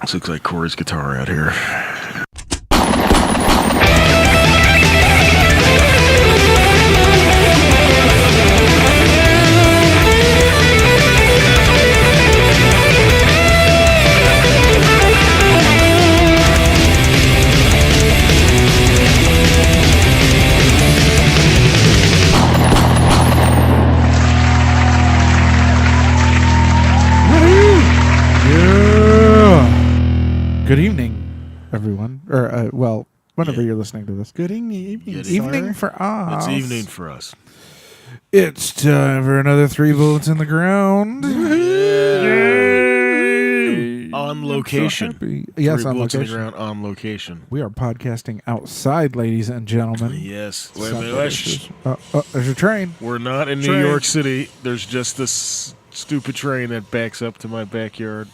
This looks like Corey's guitar out here. Good evening, everyone. Or, whenever you're listening to this. Good evening. Evening for us. It's evening for us. It's time for another 3 bullets in the ground. Yay! On location. Yes, 3 on bullets in the location. ground on location. We are podcasting outside, ladies and gentlemen. Yes. Wait a minute. There's a train. We're not in New York City. There's just this stupid train that backs up to my backyard.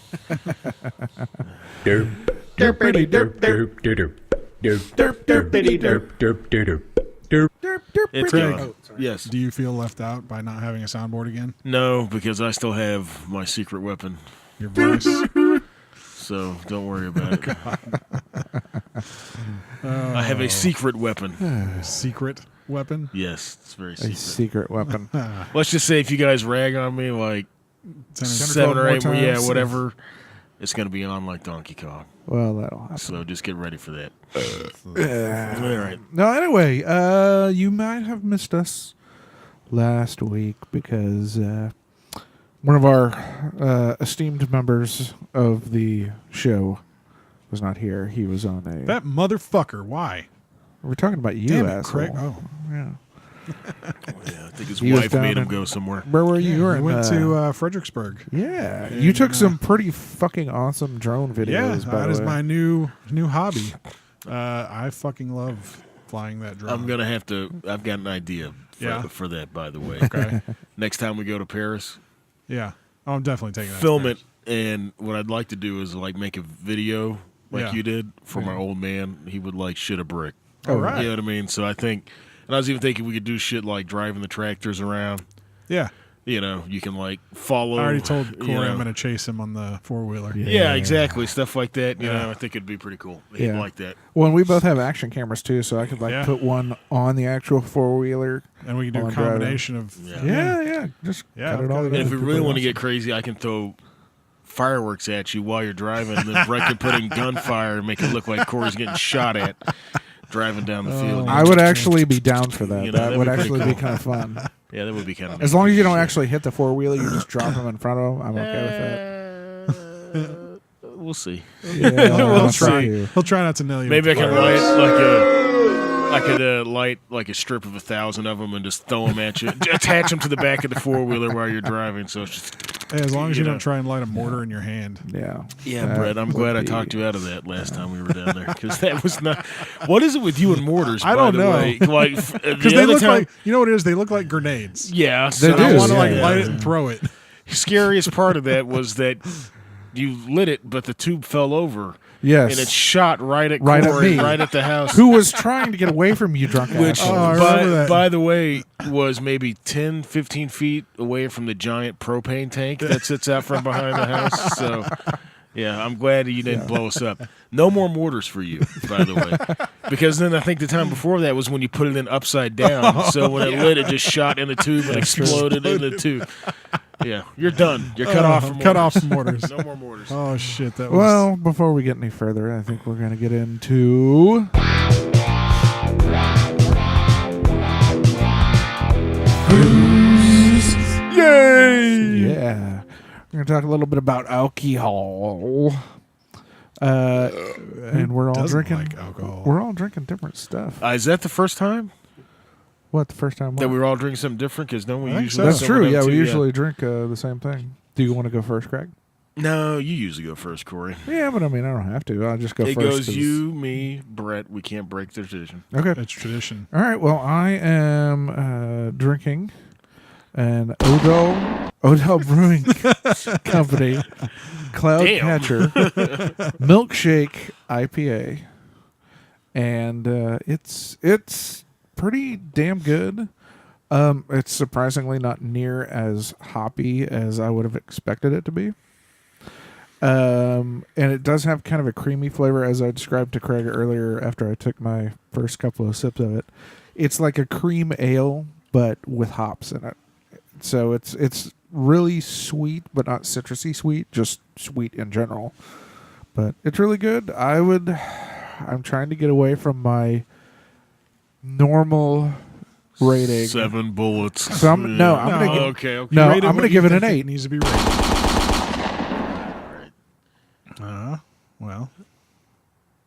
Derp. Derpity derp derp derp derp derp derpity derp derp derp derp. It's Craig, yes. do you feel left out by not having a soundboard again? No, because I still have my secret weapon. Your voice. So don't worry about it. I have a secret weapon. Secret weapon? Yes, it's very A secret. secret weapon. Let's just say if you guys rag on me like 7 or 8 more, yeah, whatever, it's going to be on like Donkey Kong. Well, that'll happen. So just get ready for that. All right. No, anyway, you might have missed us last week because one of our esteemed members of the show was not here. He was on a... That motherfucker, why? We're talking about you, Damn it, asshole. Craig. Oh. Yeah. Yeah, I think his He was wife down made him in- go somewhere. Where were you? You were We in, went to Fredericksburg. Yeah. and, You took some pretty fucking awesome drone videos, Yeah, by that the is way. my new hobby. I fucking love flying that drone. I'm going to have to, I've got an idea for that, by the way. Okay. Next time we go to Paris, Yeah. Oh, I'm definitely taking that. film to it, and what I'd like to do is like make a video like Yeah. you did for my Yeah. old man. He would like shit a brick. All right. You know what I mean? So I think, and I was even thinking we could do shit like driving the tractors around. Yeah. You know, you can like follow. I already told Corey you know. I'm going to chase him on the 4-wheeler. Yeah, exactly. Stuff like that. You Yeah. know, I think it'd be pretty cool. He'd Yeah. like that. Well, and we both have action cameras, too, so I could like Yeah. put one on the actual four-wheeler. And we can do While a I'm driving. combination of... Yeah. Yeah. Just Yeah, cut it okay. all And together. And if we It'd be really pretty want to get awesome. crazy, I can throw fireworks at you while you're driving, and then Brett can put in gunfire and make it look like Corey's getting shot at driving down the field. I would actually be down for that. You know, that that'd would be pretty actually be cool. kind of fun. Yeah, that would be kind of As long as you don't actually hit the four-wheeler, you just drop them in front of them. I'm okay with that. We'll see. Yeah, We'll I'll try. see. He'll try not to nail you. Maybe I with can the light fire. like a, I could light like a strip of 1,000 of them and just throw them at you. Attach them to the back of the four-wheeler while you're driving. So it's just Hey, as long as you you know. don't try and light a mortar in your hand. Yeah. yeah, That Brett. I'm would glad I be- talked you out of that last time we were down there because that was not. What is it with you and mortars? I by don't the know. way? Like Because they look like, you know what it is? They look like grenades. yeah. They So do, I want to yeah, like yeah. light it and throw it. scariest part of that was that you lit it, but the tube fell over. Yes. And it shot right at Right at Corey, me. right at the house. Who was trying to get away from you, drunk Which, asshole. Oh, I remember that. by the way, was maybe 10, 15 feet away from the giant propane tank that sits out from behind the house. So, yeah, I'm glad that you didn't blow us up. No more mortars for you, by the way. Because then I think the time before that was when you put it in upside down. So when it lit, it just shot in the tube and exploded in the tube. Yeah, you're done. You're cut off from Cut mortars. off from mortars. No more mortars. Oh, shit. That was... Well, before we get any further, I think we're going to get into... Yay! Yeah. We're going to talk a little bit about alcohol. And we're all doesn't drinking... like alcohol? We're all drinking different stuff. Is that the first time What, the first time? that what? we were all drinking something different? Because no, we I think usually so. That's some true. of them Yeah, too, we usually drink the same thing. Do you want to go first, Craig? No, you usually go first, Corey. Yeah, but I mean, I don't have to. I'll just go It first. goes 'cause- you, me, Brett. We can't break the tradition. Okay. It's tradition. All right. Well, I am drinking an Odell Brewing Company Cloud Damn. Catcher Milkshake IPA, and it's pretty damn good. It's surprisingly not near as hoppy as I would have expected it to be. And it does have kind of a creamy flavor, as I described to Craig earlier after I took my first couple of sips of it. It's like a cream ale, but with hops in it. So it's really sweet, but not citrusy sweet, just sweet in general. But it's really good. I'm trying to get away from my normal rating. 7 bullets. So I'm gonna give, okay. no, Rate it I'm what gonna you give it an think 8. needs to be rated. Well,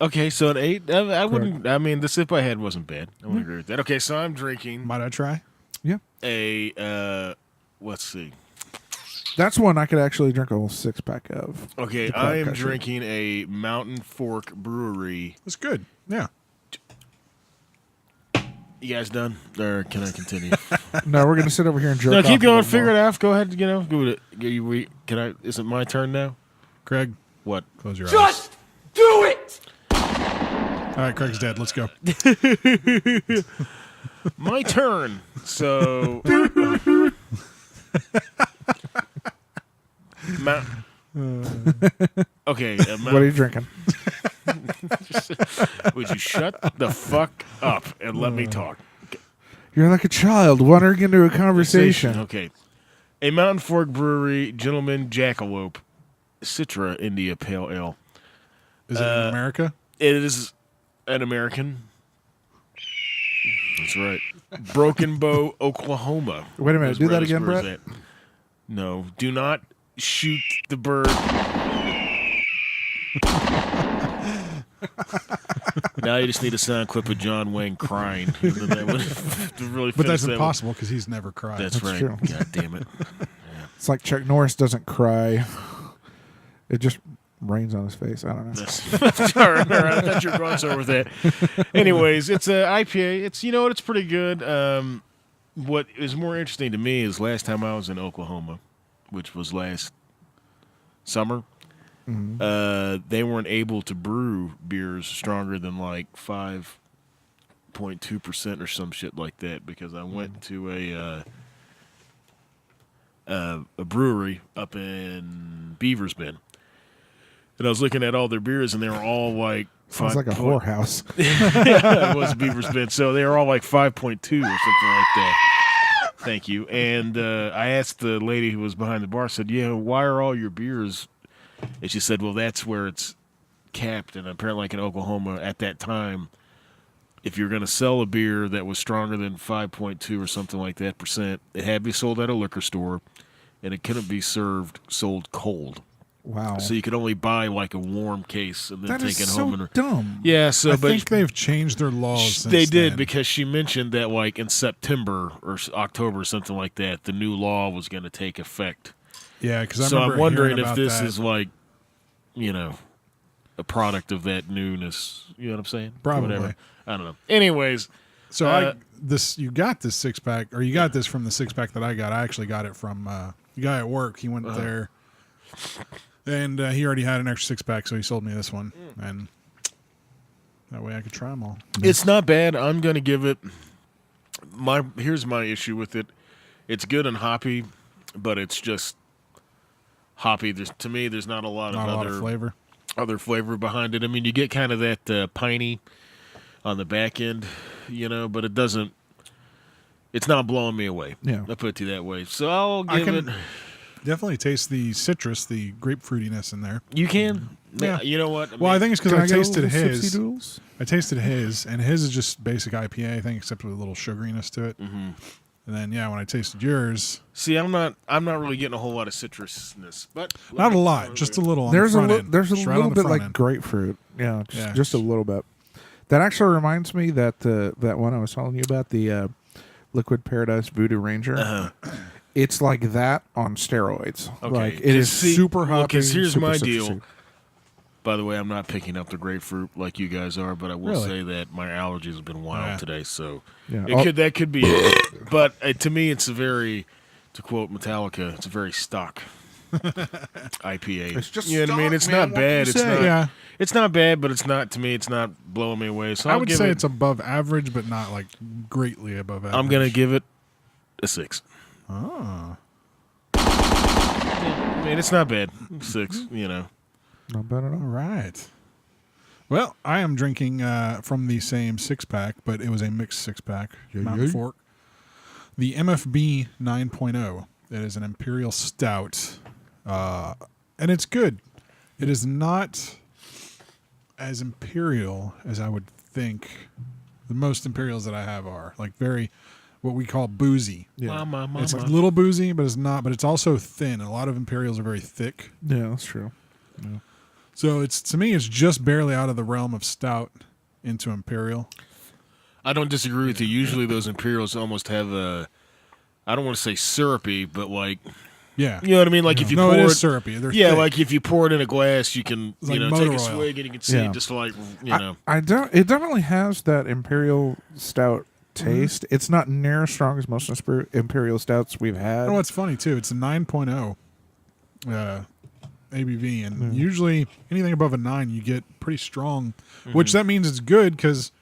Okay, so an 8. I wouldn't. I mean, the sip I had wasn't bad. I would agree with that. Okay, so I'm drinking might I try? Yeah, a. Let's see. that's one I could actually drink a whole 6-pack of. Okay, The I am Cloud Crusher. drinking a Mountain Fork Brewery. It's good. Yeah. You guys done, or can I continue? No, we're gonna sit over here and jerk. No, off keep a going. little Figure more. it out. Go ahead. Go with it. Can I? Is it my turn now? Craig, What? close your eyes. Just do it! All right, Craig's dead. Let's go. My turn. So. Okay. What are you drinking? Would you shut the fuck up and let me talk? You're like a child wandering into a conversation. Okay. A Mountain Fork Brewery Gentleman Jackalope Citra India Pale Ale. Is it in America? It is an American. That's right. Broken Bow, Oklahoma. Wait a minute, is do where that this again, brewer's Brett? at. No, do not shoot the bird. Now you just need a sound clip of John Wayne crying. And then that would to really But finish that's that one. impossible because he's never cried. That's right. true. God damn it. It's like Chuck Norris doesn't cry. It just rains on his face. I don't know. That's, all right. I thought you were going somewhere with that. Anyways, it's a IPA. It's it's pretty good. What is more interesting to me is last time I was in Oklahoma, which was last summer. They weren't able to brew beers stronger than like 5.2% or some shit like that because I went to a brewery up in Beavers Bend. And I was looking at all their beers, and they were all like Sounds like a whorehouse. it was Beavers Bend, so they were all like 5.2 or something like that. Thank you. And I asked the lady who was behind the bar, said, "Yeah, why are all your beers?" And she said, "Well, that's where it's capped." And apparently, like in Oklahoma at that time, if you're going to sell a beer that was stronger than 5.2 or something like that percent, it had to be sold at a liquor store, and it couldn't be sold cold. Wow. So you could only buy like a warm case and then That take is it so home. dumb. Yeah, so I but think they've changed their laws since they did then. because she mentioned that like in September or October or something like that, the new law was going to take effect. Yeah, because I So remember I'm wondering hearing if about this that. is like, a product of that newness. You know what I'm saying? Probably. Whatever. I don't know. Anyways, So you got this 6-pack, or you got this from the 6-pack that I got. I actually got it from the guy at work. He went there, and he already had an extra 6-pack, so he sold me this one, and that way I could try them all. it's not bad. I'm going to give it here's my issue with it. It's good and hoppy, but it's just hoppy. To me, there's not a lot Not a of lot of flavor. other flavor behind it. I mean, you get kind of that piney on the back end, but it doesn't. It's not blowing me away. Yeah. I'll put it to you that way. So I'll I give can it. definitely taste the citrus, the grapefruitiness in there. You can. Yeah. You know what? Well, I think it's because Can I get a tasted little his. Sipsy Doodles? I tasted his, and his is just basic IPA, I think, except with a little sugariness to it. Mm-hmm. And then, when I tasted yours, See, I'm not really getting a whole lot of citrusness, but not a lot, just a little. On There's the a front little. end. There's a Just right little on the bit front like end. grapefruit. Yeah, Yeah. just a little bit. That actually reminds me that that one I was telling you about, the Liquid Paradise Voodoo Ranger. It's like that on steroids. Okay. Like it is See, super well, hoppy. 'cause here's super my citrusy. deal. By the way, I'm not picking up the grapefruit like you guys are, but I will Really? say that my allergies have been wild Yeah. today, so Yeah. that could be it. But to me, it's a very, to quote Metallica, it's a very stock IPA. It's just you know what I mean. stock, It's man. not What can you bad. It's say? not. Yeah. It's not bad, but it's not, to me. It's not blowing me away. So I I'll would give say it, it's above average, but not like greatly above average. I'm gonna give it a 6. Oh. I mean, it's not bad. 6. Not bad at All all. right. Well, I am drinking from the same 6-pack, but it was a mixed 6-pack. Mountain Fork. The MFB 9.0. It is an Imperial Stout. And it's good. It is not as imperial as I would think the most Imperials that I have are. Like very, what we call boozy. Yeah. It's a little boozy, but it's not. But it's also thin. A lot of Imperials are very thick. Yeah, that's true. Yeah. So it's, to me, it's just barely out of the realm of stout into Imperial. I don't disagree with you. Usually those Imperials almost have a, I don't want to say syrupy, but like, Yeah. you know what I mean? Like if you No, pour it is syrupy. They're yeah, thick. like if you pour it in a glass, you can It's like take motor a oil. swig and you can see Yeah. just like you know. I don't. It definitely has that imperial stout taste. It's not near as strong as most imperial stouts we've had. You know what's funny too? It's a 9.0 ABV, and usually anything above a 9, you get pretty strong. Which that means it's good because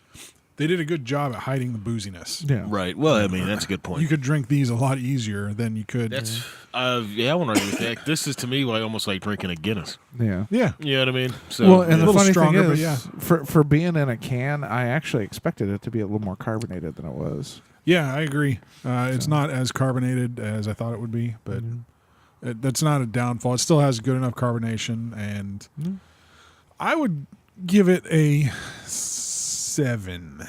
they did a good job at hiding the booziness. Yeah. Right. Well, I mean that's a good You point. could drink these a lot easier than you could. That's yeah, I won't argue with that. This is to me like almost like drinking a Guinness. Yeah. yeah. You know what I mean? So Well, and a the little funny stronger, thing but is, yeah. for being in a can, I actually expected it to be a little more carbonated than it was. Yeah, I agree. It's not as carbonated as I thought it would be, but that's not a downfall. It still has good enough carbonation, and I would give it a 7.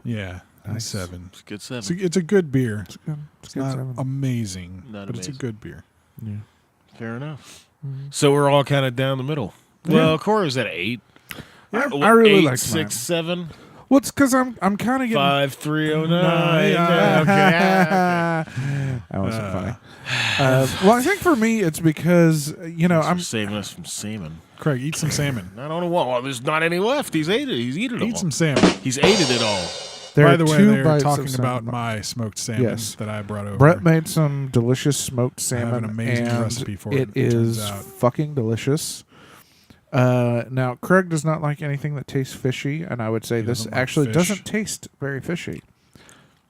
Yeah, a Nice. 7. it's a good It's seven. a, it's a good beer. It's good. It's not amazing, Not but it's a amazing. good beer. Yeah. Fair enough. So we're all kind of down the middle. Well, Corey was at 8. I really 8, liked 6, mine. 7, Well, it's because I'm kind of getting. 5, 3, 0, 9. Yeah. Okay. That wasn't funny. Well, I think for me, it's because I'm saving us from salmon. Craig, eat some salmon. I don't know what. Well, there's not any left. He's ate it. He's eaten it all. Eat some salmon. He's ate it all. there By are the way, 2 they're bites talking of about salmon. my smoked salmon Yes. that I brought over. Brett made some delicious smoked have salmon. an amazing and recipe for it. it, it turns is out. fucking delicious. Now, Craig does not like anything that tastes fishy, and I would say He this doesn't like actually fish. doesn't taste very fishy.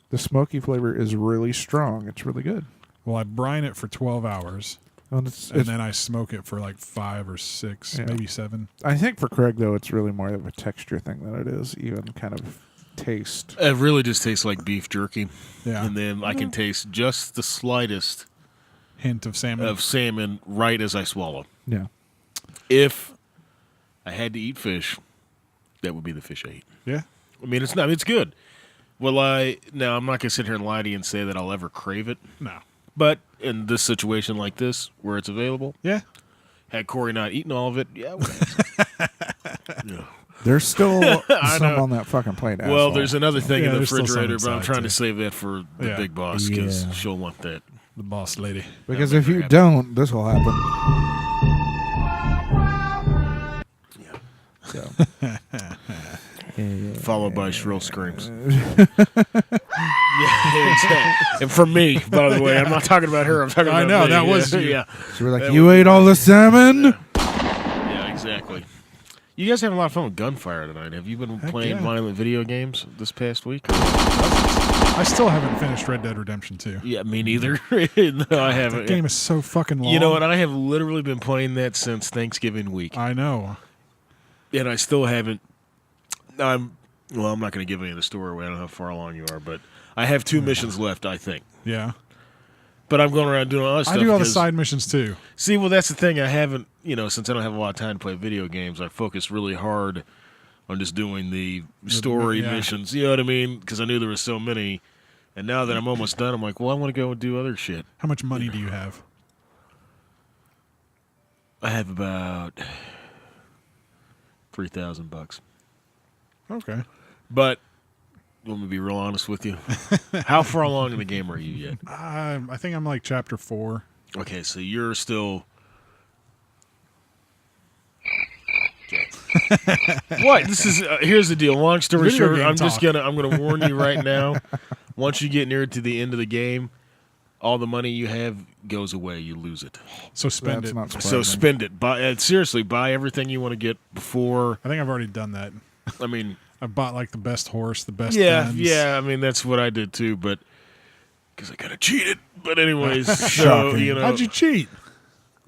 The smoky flavor is really strong. It's really good. Well, I brine it for 12 hours, And and then I smoke it for like 5 or 6, Yeah. maybe 7. I think for Craig, though, it's really more of a texture thing than it is even kind of taste. It really just tastes like beef jerky. Yeah. And then I can taste just the slightest Hint of salmon. of salmon right as I swallow. Yeah. If I had to eat fish, that would be the fish I eat. Yeah. I mean, it's not. It's good. Well, now I'm not gonna sit here and lie to you and say that I'll ever crave it. No. But in this situation like this, where it's available, Yeah. had Corey not eaten all of it, yeah. Yeah. There's still I some know. on that fucking plate. Well, asshole. there's another thing Yeah, in the there's still some refrigerator, but I'm inside, trying too. to save that for the Yeah. big boss because Yeah. she'll want that. The boss lady. Because That'll if make you her don't, this will happen. So. Yeah. Followed by shrill screams. Yeah, exactly. And for me, by the way, I'm not talking about her. I'm talking about I know, me. that was yeah, you. yeah, So we're like, That you would ate all the salmon? yeah, exactly. You guys having a lot of fun with gunfire tonight. Have you been playing yeah. violent video games this past week? I still haven't finished Red Dead Redemption 2. Yeah, me neither. No, I haven't. That game is so fucking long. You know what? I have literally been playing that since Thanksgiving week, I know. and I still haven't. I'm not going to give any of the story away. I don't know how far along you are, but I have 2 missions left, I think. Yeah. But I'm going around doing all this stuff. I do all the because- side missions too. See, well, that's the thing. I haven't, since I don't have a lot of time to play video games, I focus really hard on just doing the story yeah. missions. You know what I mean? Because I knew there were so many. And now that I'm almost done, I'm like, well, I want to go and do other shit. How much money do you have? I have about $3,000. Okay. But let me be real honest with you. How far along in the game are you yet? I think I'm like chapter 4. Okay, so you're still. What? This is here's the deal. Long story Video short, game I'm gonna warn you right now. Once you get near to the end of the game, all the money you have goes away. You lose it. So spend That's it. not So surprising. spend it. Buy seriously. Buy everything you want to get before. I think I've already done that. I mean, I bought like the best horse, the best yeah, guns. yeah. I mean, that's what I did too. But because I kind of cheated. But anyways, so Shocking. you know. How'd you cheat?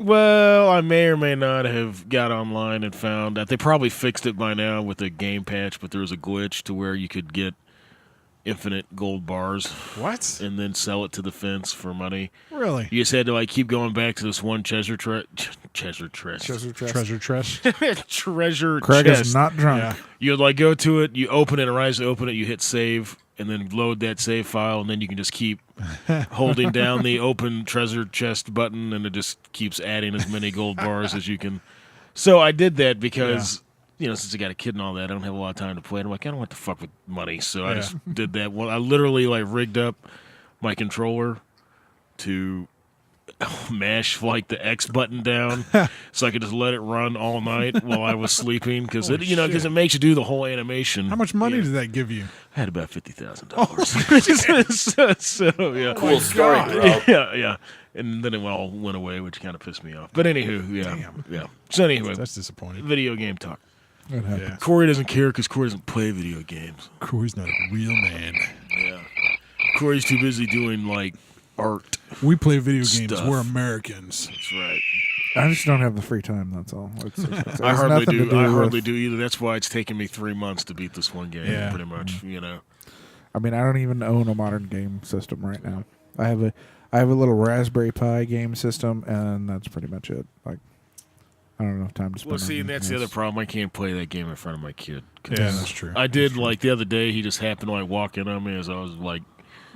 Well, I may or may not have got online and found that they probably fixed it by now with a game patch, but there was a glitch to where you could get infinite gold bars What? and then sell it to the fence for money. Really? You just had to like keep going back to this one treasure chest. Treasure chest. treasure Craig chest. is not drunk. Yeah. You'd like go to it, you open it, arise to open it, you hit save, and then load that save file, and then you can just keep holding down the open treasure chest button, and it just keeps adding as many gold bars as you can. So I did that because, since I got a kid and all that, I don't have a lot of time to play. I'm like, I don't want to fuck with money, so I just did that. Well, I literally like rigged up my controller to mash like the X button down so I could just let it run all night while I was sleeping because it makes you do the whole animation. How much money did that give you? I had about $50,000. so yeah, Cool story, bro. yeah. And then it all went away, which kind of pissed me off. But anywho, yeah. So anyway, That's disappointing. video game talk. It happens. Yeah. Corey doesn't care because Corey doesn't play video games. Corey's not a real man. Yeah, Corey's too busy doing like art. We play video games. Stuff. We're Americans. That's right. I just don't have the free time. That's all. It I has hardly nothing to do. I hardly with- do either. That's why it's taken me 3 months to beat this one game. Yeah. Pretty much. I mean, I don't even own a modern game system right now. I have a little Raspberry Pi game system, and that's pretty much it. Like, I don't have time to spend. Well, see, on and that's the this. other problem. I can't play that game in front of my kid. 'Cause Yeah, that's true. I did like the other day. He just happened to like walk in on me as I was like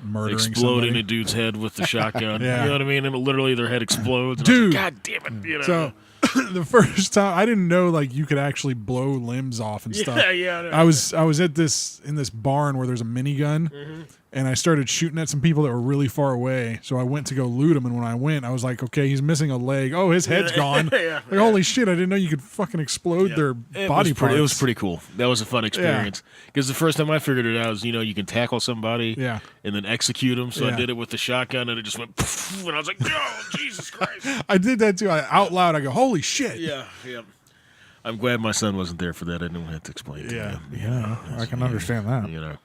Murdering exploding somebody. a dude's head with the shotgun. Yeah. You know what I mean? And literally their head explodes. And I was Dude. like, God damn it! So the first time I didn't know like you could actually blow limbs off and stuff. yeah. I was at this barn where there's a minigun, and I started shooting at some people that were really far away. So I went to go loot them, and when I went, I was like, okay, he's missing a leg. Oh, his head's gone. Yeah. Like, holy shit! I didn't know you could fucking explode their body parts. It was pretty cool. That was a fun experience. Because the first time I figured it out was, you can tackle somebody Yeah. and then execute them. So I Yeah. did it with the shotgun, and it just went poof, and I was like, oh, Jesus Christ. I did that too. Out loud, I go, holy shit! Yeah. I'm glad my son wasn't there for that. I didn't have to explain it to Yeah. him. Yeah, I can understand that.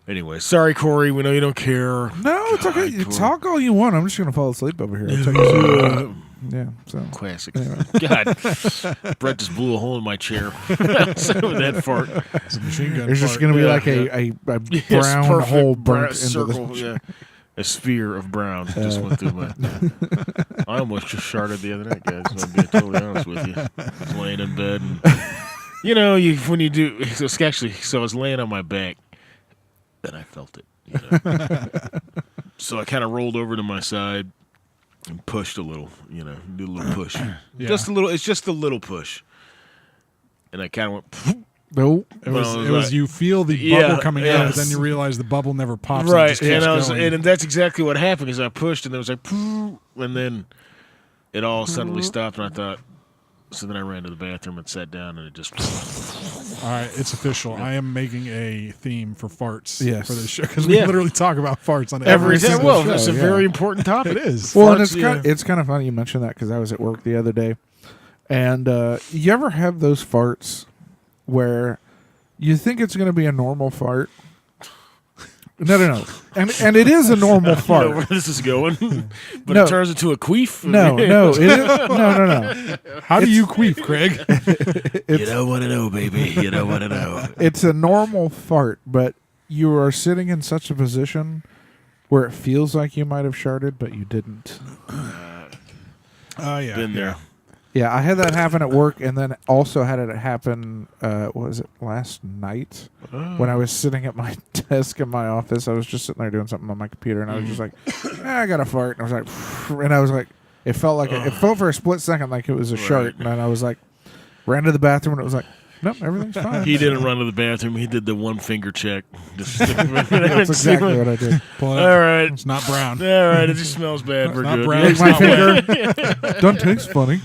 Anyway, sorry, Corey. We know you don't care. No, it's okay. God, You Corey. talk all you want. I'm just gonna fall asleep over here. I'll take you yeah. So Classic. God, Brett just blew a hole in my chair. So with that fart. It's a machine gun. there's just fart. gonna be Yeah, like a Yes, brown perfect hole brown burnt into circle. the. Yeah. A sphere of brown just went through my. I almost just sharted the other night, guys. I'm being totally honest with you. I was laying in bed, and when you do, so I was laying on my back, and I felt it. So I kind of rolled over to my side and pushed a little. Did a little push, Yeah. just a little. It's just a little push, and I kind of went. Nope. It was, Well, it was right. you feel the Yeah, bubble coming out, but yes. then you realize the bubble never pops. Right, and, it just keeps going. and that's exactly what happened. Is I pushed, and there was like, "Pooh," and then it all suddenly stopped, and I thought. So then I ran to the bathroom and sat down, and it just. All right, it's official. I am making a theme for farts Yes. for this show because we Yeah. literally talk about farts on Every every single single show. It's a yeah. very important topic. It is. Well, and Farts, it's kind of funny you mentioned that because I was at work the other day, and you ever have those farts where you think it's going to be a normal fart? No, and it is a normal I don't know fart. where this is going, but No. it turns into a queef. No, it is no. How do you queef, Craig? You don't want to know, baby. You don't want to know. It's a normal fart, but you are sitting in such a position where it feels like you might have sharted, but you didn't. Oh yeah, Been there. Yeah, I had that happen at work, and then also had it happen. What was it last night when I was sitting at my desk in my office? I was just sitting there doing something on my computer, and I was just like, I got a fart, and I was like, and I was like, it felt like it felt for a split second like it was a shark, and then I was like, ran to the bathroom, and it was like, nope, everything's fine. He didn't run to the bathroom. He did the one finger check. Just That's exactly what I did. Pull it All up. right. It's not brown. All right. It just smells bad. We're not good. brown. Yeah, It's My not finger don't taste funny.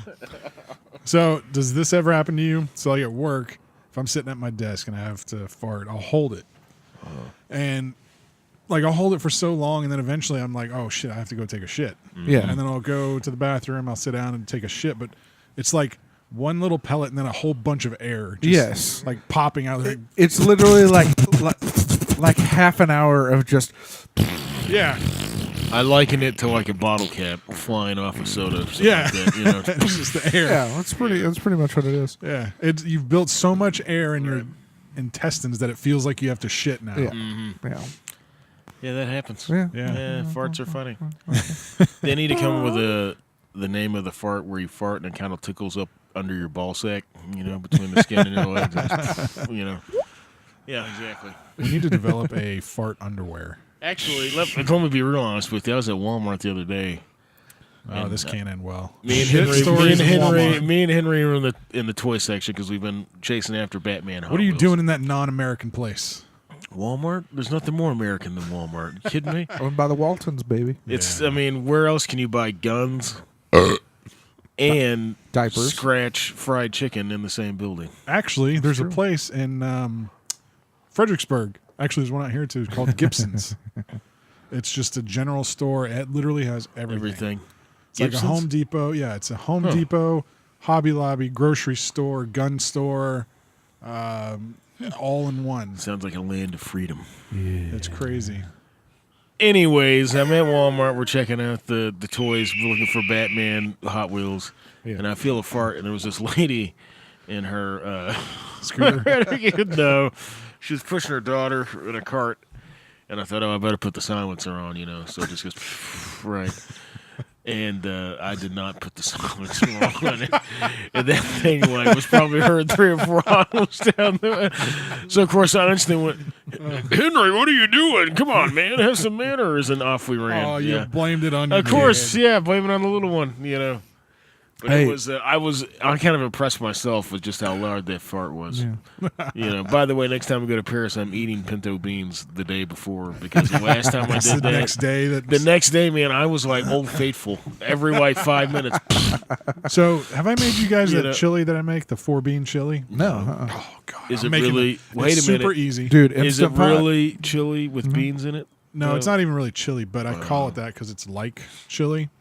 So, does this ever happen to you? So, like at work, if I'm sitting at my desk and I have to fart, I'll hold it, and like I'll hold it for so long, and then eventually I'm like, oh shit, I have to go take a shit. Yeah. And then I'll go to the bathroom, I'll sit down and take a shit, but it's like one little pellet and then a whole bunch of air. Just Yes. like popping out. Like, It's literally like half an hour of just yeah. I liken it to like a bottle cap flying off a soda. Or something Yeah. like that, you know. It's just the air. Yeah, that's pretty much what it is. Yeah. You've built so much air in your intestines that it feels like you have to shit now. Yeah. Mm-hmm. Yeah. Yeah, that happens. Yeah. Yeah. Farts are funny. They need to come up with the name of the fart where you fart and it kind of tickles up under your ball sack, you know, between the skin and your legs. You know. Yeah, exactly. We need to develop a fart underwear. Actually, let me be real honest with you. I was at Walmart the other day. Oh, And, this can't end well. Me and Shit Henry, stories in Walmart. me and Henry were in the toy section because we've been chasing after Batman. Hot What are you Wheels. doing in that non-American place? Walmart? There's nothing more American than Walmart. You kidding me? Owned by the Waltons, baby. It's. Yeah. I mean, where else can you buy guns and Diapers. scratch fried chicken in the same building? Actually, there's a true. place in Fredericksburg. Actually, there's one out here too called Gibson's. It's just a general store. It literally has everything. It's like a Gibson's? Home Depot. Yeah, it's a Home Depot, Hobby Lobby, grocery store, gun store, all in one. Sounds like a land of freedom. It's crazy. Anyways, I'm at Walmart. We're checking out the toys. We're looking for Batman Hot Wheels. Yeah. And I feel a fart, and there was this lady in her Scooter. no, she was pushing her daughter in a cart, and I thought, oh, I better put the silencer on, you know. So it just goes right, and I did not put the silencer on, and that thing like was probably heard 3 or 4 autos down there. So of course I instantly went, Henry, what are you doing? Come on, man, have some manners, and off we ran. Oh, you yeah. blamed it on your Of course, kid. yeah, blame it on the little one, you know. But Hey. it was, I kind of impressed myself with just how loud that fart was. Yeah. You know. By the way, next time we go to Paris, I'm eating pinto beans the day before because the last time I It's did the that, next day. the next day, man, I was like Old Faithful. Every like 5 minutes. So, have I made you guys You that know- chili that I make, the 4-bean chili? No. Oh God, Is I'm it making really? it. Wait It's a minute, super easy, Dude, Is it Instant Pot. really chili with beans in it? No, it's not even really chili, but I call it that because it's like chili.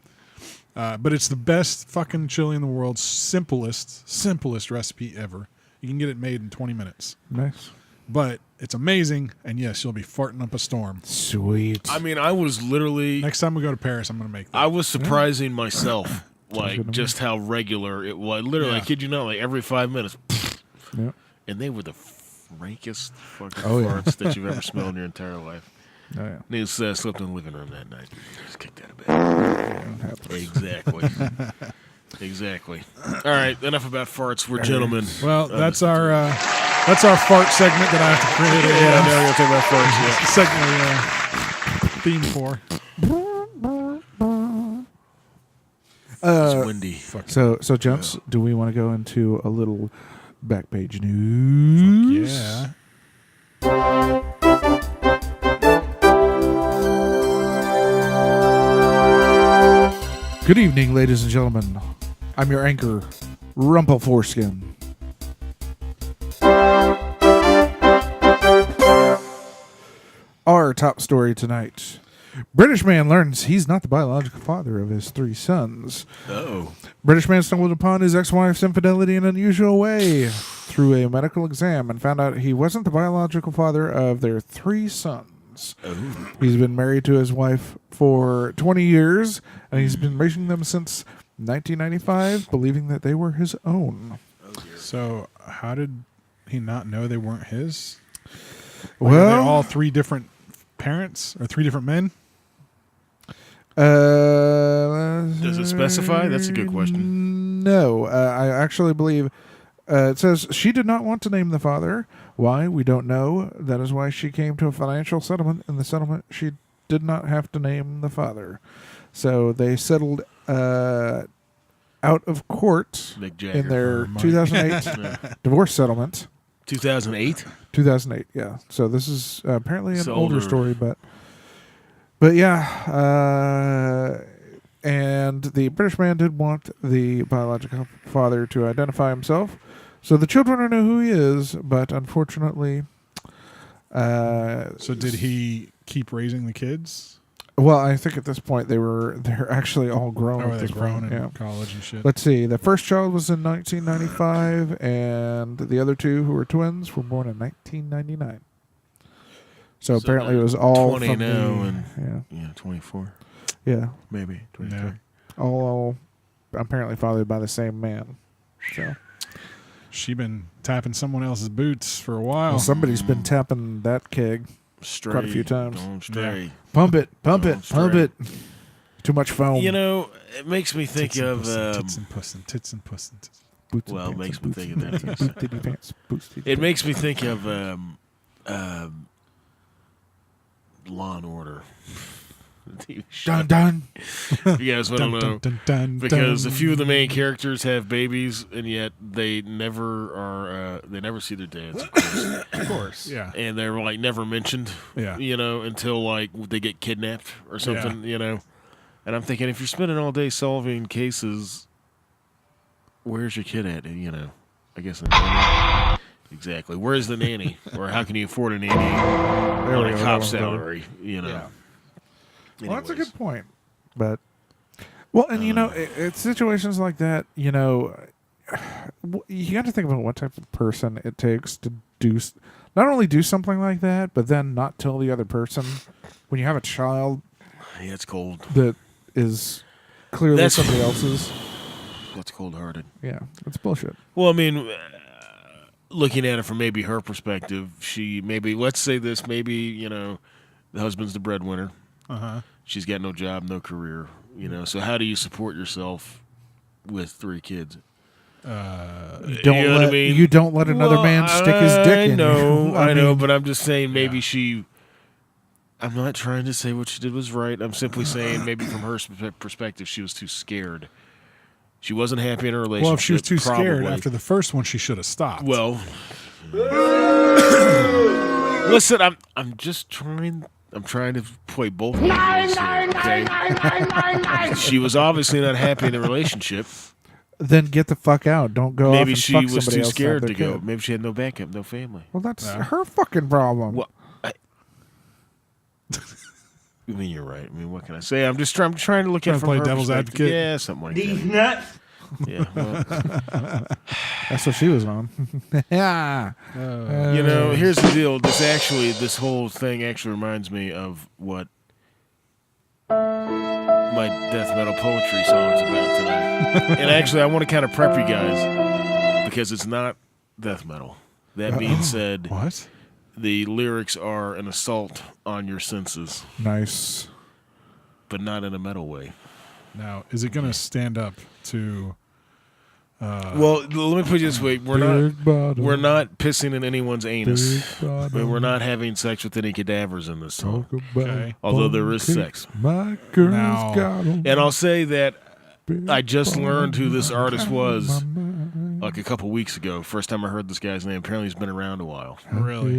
But it's the best fucking chili in the world. Simplest recipe ever. You can get it made in 20 minutes. Nice. But it's amazing, and yes, you'll be farting up a storm. Sweet. I mean, I was literally, Next time we go to Paris, I'm going to make that. I was surprising myself, like good to me. just how regular it was. Literally, I Yeah. kid you not, like every 5 minutes. Yeah. And they were the frankest fucking Oh, yeah. farts that you've ever smelled in your entire life. Oh, yeah. News slept in the living room that night. Just kicked out of bed. Exactly. Exactly. All right, enough about farts. We're gentlemen. Well, that's our fart segment that I have to create Yeah, now we're gonna talk about farts. segment theme for. Yeah. It's windy. So gents, do we want to go into a little back page news? Yeah. Good evening, ladies and gentlemen. I'm your anchor, Rumple Foreskin. Our top story tonight. British man learns he's not the biological father of his 3 sons. Oh. British man stumbled upon his ex-wife's infidelity in an unusual way through a medical exam and found out he wasn't the biological father of their 3 sons. Oh. He's been married to his wife for 20 years, and he's been raising them since 1995, believing that they were his own. So, how did he not know they weren't his? Like, are they Well, all 3 different parents or 3 different men? does it specify? That's a good question. No, I actually believe it says she did not want to name the father. Why? We don't know. That is why she came to a financial settlement. In the settlement, she did not have to name the father. So they settled out of court Mick Jagger. in their Mike. 2008 divorce settlement. 2008? 2008, yeah. So this is apparently It's an older older. story, but yeah. And the British man did want the biological father to identify himself, so the children know who he is. But unfortunately, So, did he keep raising the kids? well, I think at this point they're actually all grown. Or were at they this grown point. in Yeah. college and shit? Let's see. The first child was in 1995, and the other 2, who were twins, were born in 1999. So apparently it was all 20 from now the, and- yeah. Yeah, 24. Yeah. maybe 23. Yeah. All apparently fathered by the same man. So She been tapping someone else's boots for a while. well, somebody's been tapping that keg. Stray, Quite a few times. Don't stray. Pump it, pump Don't it, pump stray. it. Too much foam. You know, it makes me think Tits and of. puss and tits and puss and tits and puss and tits. Boots and well, it pants makes and me boots think and of that. pants, boots titty pants, boots titty It pants. makes me think of Law and Order. The TV show. Dun dun. You guys want to know? Because a few of the main characters have babies, and yet they never are. They never see their dads, of course. Of course. Yeah. And they're like never mentioned. Yeah. You know, until like they get kidnapped or something. You know, and I'm thinking if you're spending all day solving cases, where's your kid at? And, you know, I guess the nanny. Exactly. Where's the nanny? Or how can you afford a nanny on a cop salary? You know. Yeah. Well, that's a Anyways. good point. But, well, and you know, it's situations like that, you know, you got to think about what type of person it takes to not only do something like that, but then not tell the other person when you have a child Yeah, it's cold. that is clearly That's- somebody else's. That's cold-hearted. Yeah, it's bullshit. Well, I mean, looking at it from maybe her perspective, she maybe, let's say this, maybe, you know, the husband's the breadwinner. Uh-huh. She's got no job, no career, you know. So how do you support yourself with 3 kids? You You don't know what I let mean? you don't let another Well, man stick his dick in know, you. I know, mean, but I'm just saying maybe Yeah. she. I'm not trying to say what she did was right. I'm simply saying maybe from her perspective, she was too scared. She wasn't happy in her relationship. Well, if she was too scared probably. after the first one, she should have stopped. Well, listen, I'm just trying. I'm trying to play both angles here, okay? She was obviously not happy in the relationship. then get the fuck out. Don't go. off Maybe and she fuck was somebody too else scared and to have their go. kid. Maybe she had no backup, no family. Well, that's Yeah. her fucking problem. Well, I mean, you're right. I mean, what can I say? I'm just trying to look at Trying it to from play her devil's perspective. advocate. Yeah, something like These that. nuts. Yeah, well, That's what she was on. Yeah. you know, here's the deal. This whole thing actually reminds me of what my death metal poetry song's about tonight. And actually, I want to kind of prep you guys because it's not death metal. That being said, What? the lyrics are an assault on your senses, Nice. but not in a metal way. Now, is it going to stand up to... Well, let me put it this way: we're not pissing in anyone's anus. We're not having sex with any cadavers in this song. Okay. Although there is sex. My girl's Now- got a And I'll say that big I just learned who this bone artist in was my mind. like a couple weeks ago. First time I heard this guy's name. Apparently he's been around a while. Really?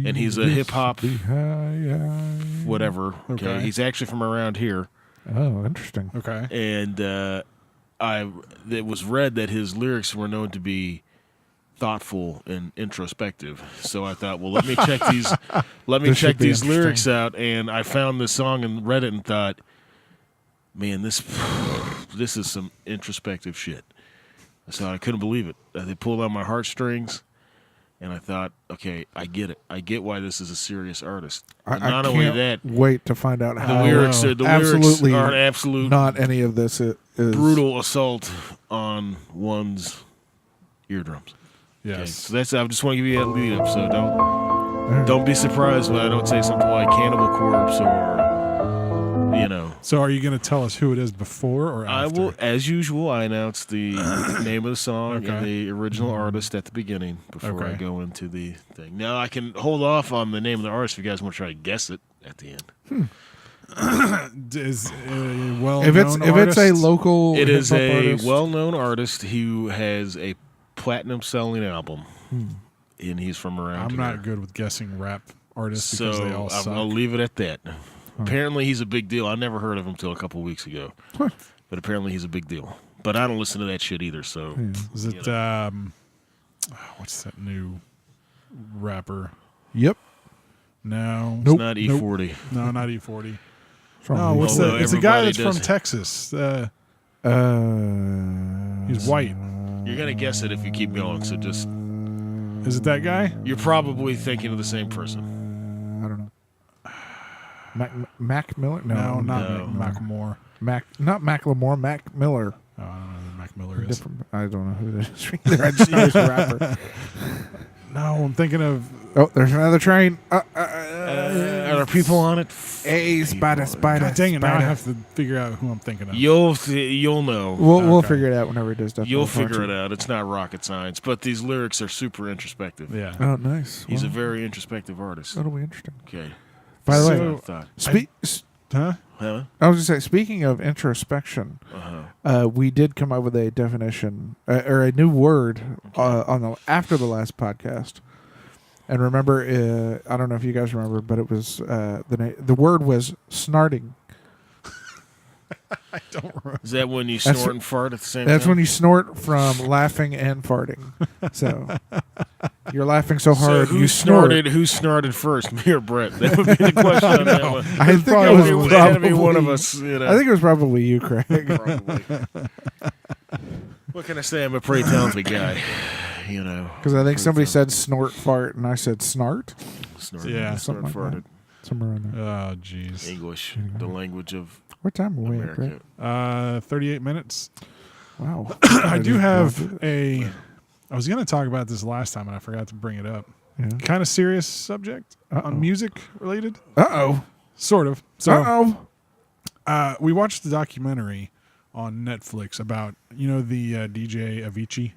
And he's a hip-hop behind. Whatever. Okay. Okay. He's actually from around here. Oh, interesting. Okay. And it was read that his lyrics were known to be thoughtful and introspective. So I thought, well, let me check these This should be lyrics interesting. out, and I found this song and read it and thought, man, this is some introspective shit. So I couldn't believe it. They pulled on my heartstrings, and I thought, okay, I get it. I get why this is a serious artist. And I not can't only that, wait to find out the how lyrics are absolutely an absolute not any of this is brutal assault on one's eardrums. Okay, Yes. so that's. I just want to give you that lead up. So don't be surprised when I don't say something like Cannibal Corpse or, you know. So are you going to tell us who it is before or I after? will, as usual. I announce the name of the song and Okay. the original artist at the beginning before I Okay. go into the thing. Now I can hold off on the name of the artist if you guys want to try to guess it at the end. Is a well if it's a local It is hip-hop a artist, well-known artist who has a platinum-selling album, and he's from around I'm here. not good with guessing rap artists because So they all suck. I'll leave it at that. Apparently, he's a big deal. I never heard of him until a couple weeks ago, but apparently he's a big deal. But I don't listen to that shit either. So Is it what's that new rapper? Yep. No. it's Nope. not E40. No, not E40. From No, what's Although that? It's a guy everybody that's from does- Texas. he's He's white. You're gonna guess it if you keep going. So just Is it that guy? you're probably thinking of the same person. I don't know. Mac Miller? No, not no. Macklemore. Not Macklemore. Mac Miller. Oh, I don't know who Mac Miller is. Different. I don't know who that is either. I just know he's a rapper. No, I'm thinking of. Oh, there's another train. Are there people on it? Hey, spider. God dang it! Now I spider. have to figure out who I'm thinking of. You'll know. We'll Okay. figure it out whenever it does. You'll figure it out. It's not rocket science, but these lyrics are super introspective. Yeah. Oh, nice. He's a Well, very introspective artist. that'll be interesting. Okay. By the So- way, That's what I thought. Huh? Huh? I was going to say, speaking of introspection, we did come up with a definition or a new word after the last podcast. And remember, I don't know if you guys remember, but it was the word was snarting. I don't remember. Is that when you That's snort and fart at the same That's time? when you snort from laughing and farting. So you're laughing so hard so who you snort. snorted? Who snorted first, me or Brett? That would be the question on that one. I think thought it it was was- It had to be probably one of us. You know, I think it was probably you, Craig. probably. What can I say? I'm a pretty talented guy. You know, Because I think somebody said snort fart and I said snart. snorted, Yeah. snort, Something like farted. Somewhere around there. Oh, jeez. English, the language of What time are we at, Craig? America. 38 minutes. Wow. I do just have blocked a. I was going to talk about this last time and I forgot to bring it up. it. Kind of serious subject Uh-oh. on music related. Uh-oh. Sort of. So Uh-oh. we watched the documentary on Netflix about the DJ Avicii.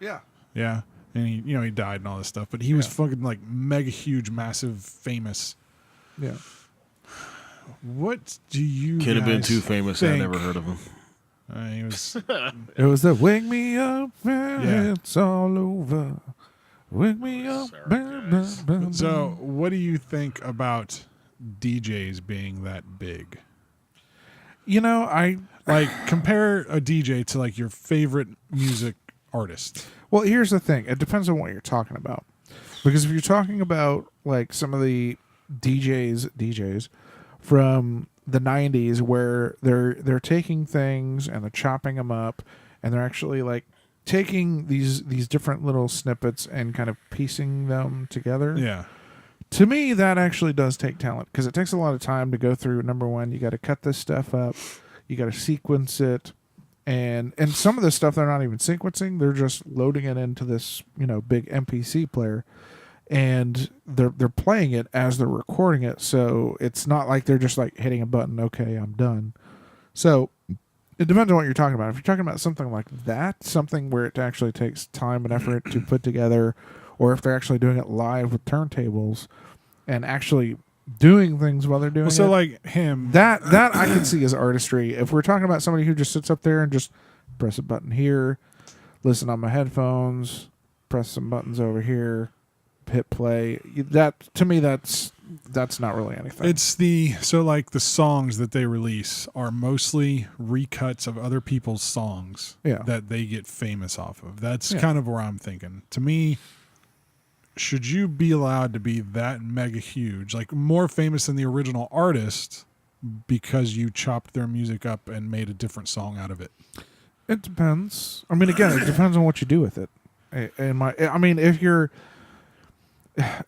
Yeah. Yeah, and he died and all this stuff, but he was fucking like mega huge, massive, famous. Yeah. What do you? Could have been guys too famous. I think? never heard of him. He was. It was the wake me up and Yeah. it's all over. Wake me up. Sorry, bam, guys. bam, bam, So, bam. what do you think about DJs being that big? I Like, compare a DJ to like your favorite music artist. well, here's the thing. It depends on what you're talking about. Because if you're talking about like some of the DJs from the 90s where they're taking things and they're chopping them up and they're actually like taking these different little snippets and kind of piecing them together. Yeah, To me, that actually does take talent because it takes a lot of time to go through. Number one, you got to cut this stuff up, you got to sequence it, and some of this stuff they're not even sequencing; they're just loading it into this big MPC player, and they're playing it as they're recording it. So it's not like they're just like hitting a button. Okay, I'm done. So it depends on what you're talking about. If you're talking about something like that, something where it actually takes time and effort to put together, or if they're actually doing it live with turntables and actually doing things while they're doing well, so it, like him. that I can see as artistry. If we're talking about somebody who just sits up there and just press a button here, listen on my headphones, press some buttons over here, hit play, that to me that's not really anything. It's like the songs that they release are mostly recuts of other people's songs Yeah. that they get famous off of. That's Yeah. kind of where I'm thinking. To me, should you be allowed to be that mega huge, like more famous than the original artist because you chopped their music up and made a different song out of it? It depends. I mean, again, it depends on what you do with it. If you're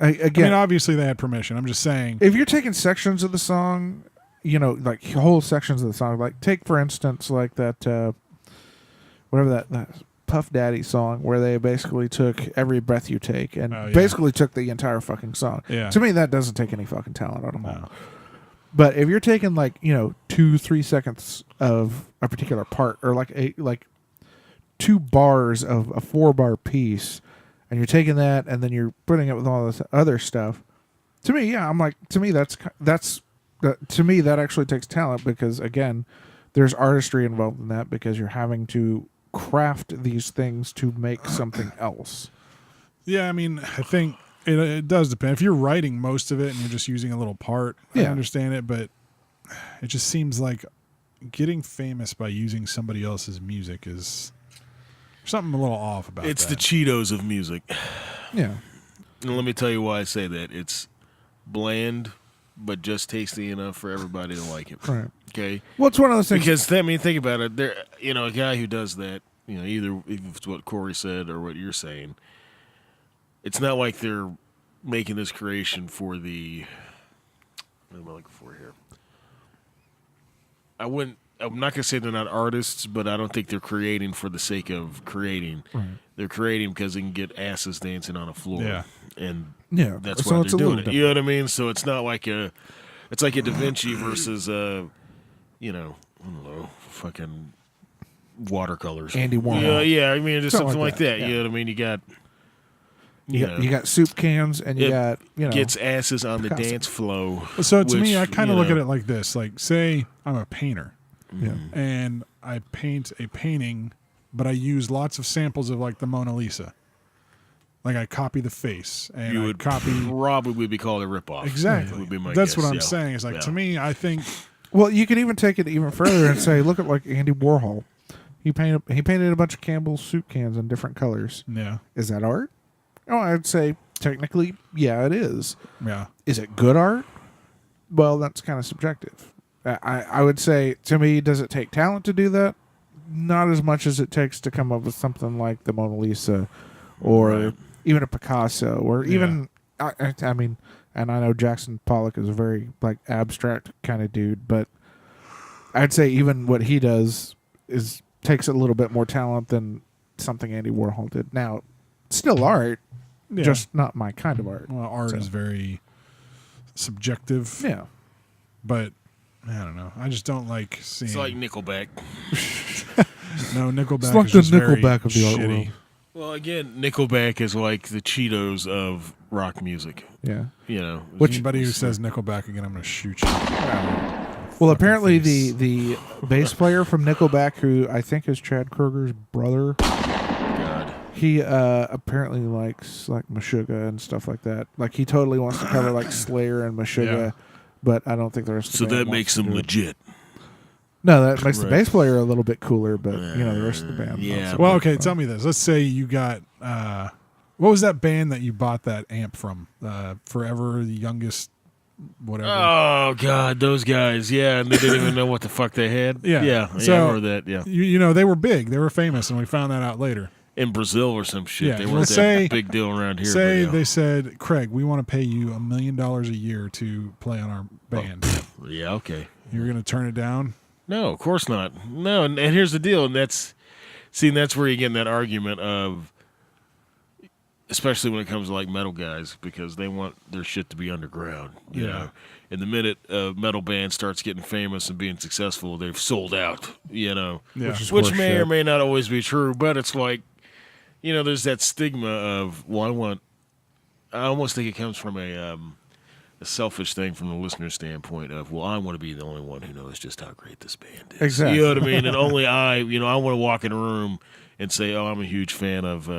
again, I mean, obviously they had permission. I'm just saying. if you're taking sections of the song, like whole sections of the song, like take for instance, like that, whatever that Puff Daddy song, where they basically took Every Breath You Take and Oh, yeah. basically took the entire fucking song. Yeah. To me, that doesn't take any fucking talent out of No. them. But if you're taking 2-3 seconds of a particular part, or like 2 bars of a 4-bar piece, and you're taking that and then you're putting it with all this other stuff, to me, to me that actually takes talent, because again, there's artistry involved in that, because you're having to craft these things to make something else. Yeah, I mean, I think it does depend. If you're writing most of it and you're just using a little part, I Yeah. understand it, but it just seems like getting famous by using somebody else's music is something a little off about It's that. the Cheetos of music. Yeah. And let me tell you why I say that. It's bland, but just tasty enough for everybody to like it. Right. Okay? Well, it's one of those things. Because, think about it. There, a guy who does that, either if it's what Corey said or what you're saying, it's not like they're making this creation for the What am I looking for here? I'm not gonna say they're not artists, but I don't think they're creating for the sake of creating. Right. They're creating because they can get asses dancing on a floor. Yeah. And Yeah, that's so why it's they're a doing little it. You know what I mean? So it's not like it's like a Da Vinci versus I don't know, fucking watercolors. Andy Warhol. Yeah. I mean, just something like that. yeah. You know what I mean? You got. You got soup cans and you It got gets asses on the Picasso. dance flow. So to me, which, I kind of look know, at it like this: like, say I'm a painter, yeah. and I paint a painting, but I use lots of samples of like the Mona Lisa. Like I copy the face, and You I would copy probably be called a ripoff. exactly. Would be my That's guess, what I'm yeah. saying. Is like Yeah. to me, I think Well, you could even take it even further and say, look at like Andy Warhol. He painted a bunch of Campbell's soup cans in different colors. yeah, Is that art? Oh, I'd say technically, yeah, it is. yeah. Is it good art? Well, that's kind of subjective. I would say, to me, does it take talent to do that? Not as much as it takes to come up with something like the Mona Lisa or Right. even a Picasso or even, I mean, and I know Jackson Pollock is a very like abstract kind of dude, but I'd say even what he does takes a little bit more talent than something Andy Warhol did. Now, still art, Yeah. just not my kind of art. Well, art So- is very subjective, Yeah. but I don't know. I just don't like seeing. It's like Nickelback. no, Nickelback It's like is the just very Nickelback of the art shitty. world. Well, again, Nickelback is like the Cheetos of rock music. Yeah. You know, Which- Anybody who says Nickelback again, I'm going to shoot you. Well, apparently face. the bass player from Nickelback, who I think is Chad Kroger's brother, God. he apparently likes like Meshuggah and stuff like that. Like he totally wants to cover like Slayer and Meshuggah, Yeah. but I don't think the rest of the So band that wants makes to them do it. legit. No, that makes the Right. bass player a little bit cooler, but you know the rest of the band. not Yeah. so Well, much. okay, tell me this. Let's say you got what was that band that you bought that amp from? Forever the Youngest, whatever. Oh God, those guys. Yeah, and they didn't even know what the fuck they had. Yeah. yeah. So- I remember that. Yeah, You know they were big, they were famous, and we found that out later. in Brazil or some shit. Yeah, They well, weren't say- that big deal around here. Say but, yeah. they said, Craig, we want to pay you $1 million a year to play on our band. Yeah, okay. You're going to turn it down? No, of course not. No, and here's the deal, and that's where you get in that argument of, especially when it comes to like metal guys, because they want their shit to be underground. You Yeah. know, and the minute a metal band starts getting famous and being successful, they've sold out. You know, Yeah. which may horseshit. or may not always be true, but it's like, you know, there's that stigma of, well, I almost think it comes from a selfish thing from the listener standpoint of, well, I want to be the only one who knows just how great this band is. Exactly. You know what I mean? And only I want to walk in a room and say, oh, I'm a huge fan of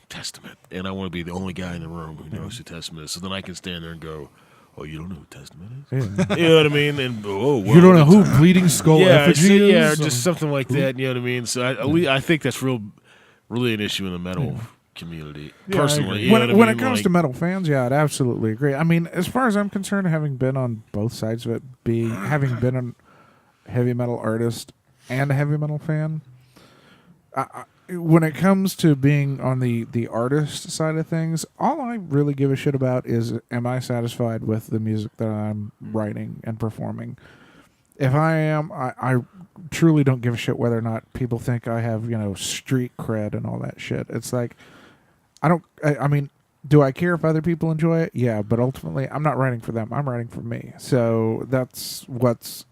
Testament. And I want to be the only guy in the room who knows who Testament is. So then I can stand there and go, oh, you don't know who Testament is? Yeah. You know what I mean? And You don't know who Bleeding Skull yeah, Effigy is? yeah, just something like that. You know what I mean? So I think that's really an issue in the metal community. Yeah, I Personally, agree. you know what I when mean? it comes Like, to metal fans, yeah, I'd absolutely agree. I mean, as far as I'm concerned, having been on both sides of it, having been a heavy metal artist and a heavy metal fan, when it comes to being on the artist side of things, all I really give a shit about is, am I satisfied with the music that I'm writing and performing? If I am, I truly don't give a shit whether or not people think I have, street cred and all that shit. It's like, I mean, do I care if other people enjoy it? Yeah, but ultimately, I'm not writing for them. I'm writing for me. So that's what's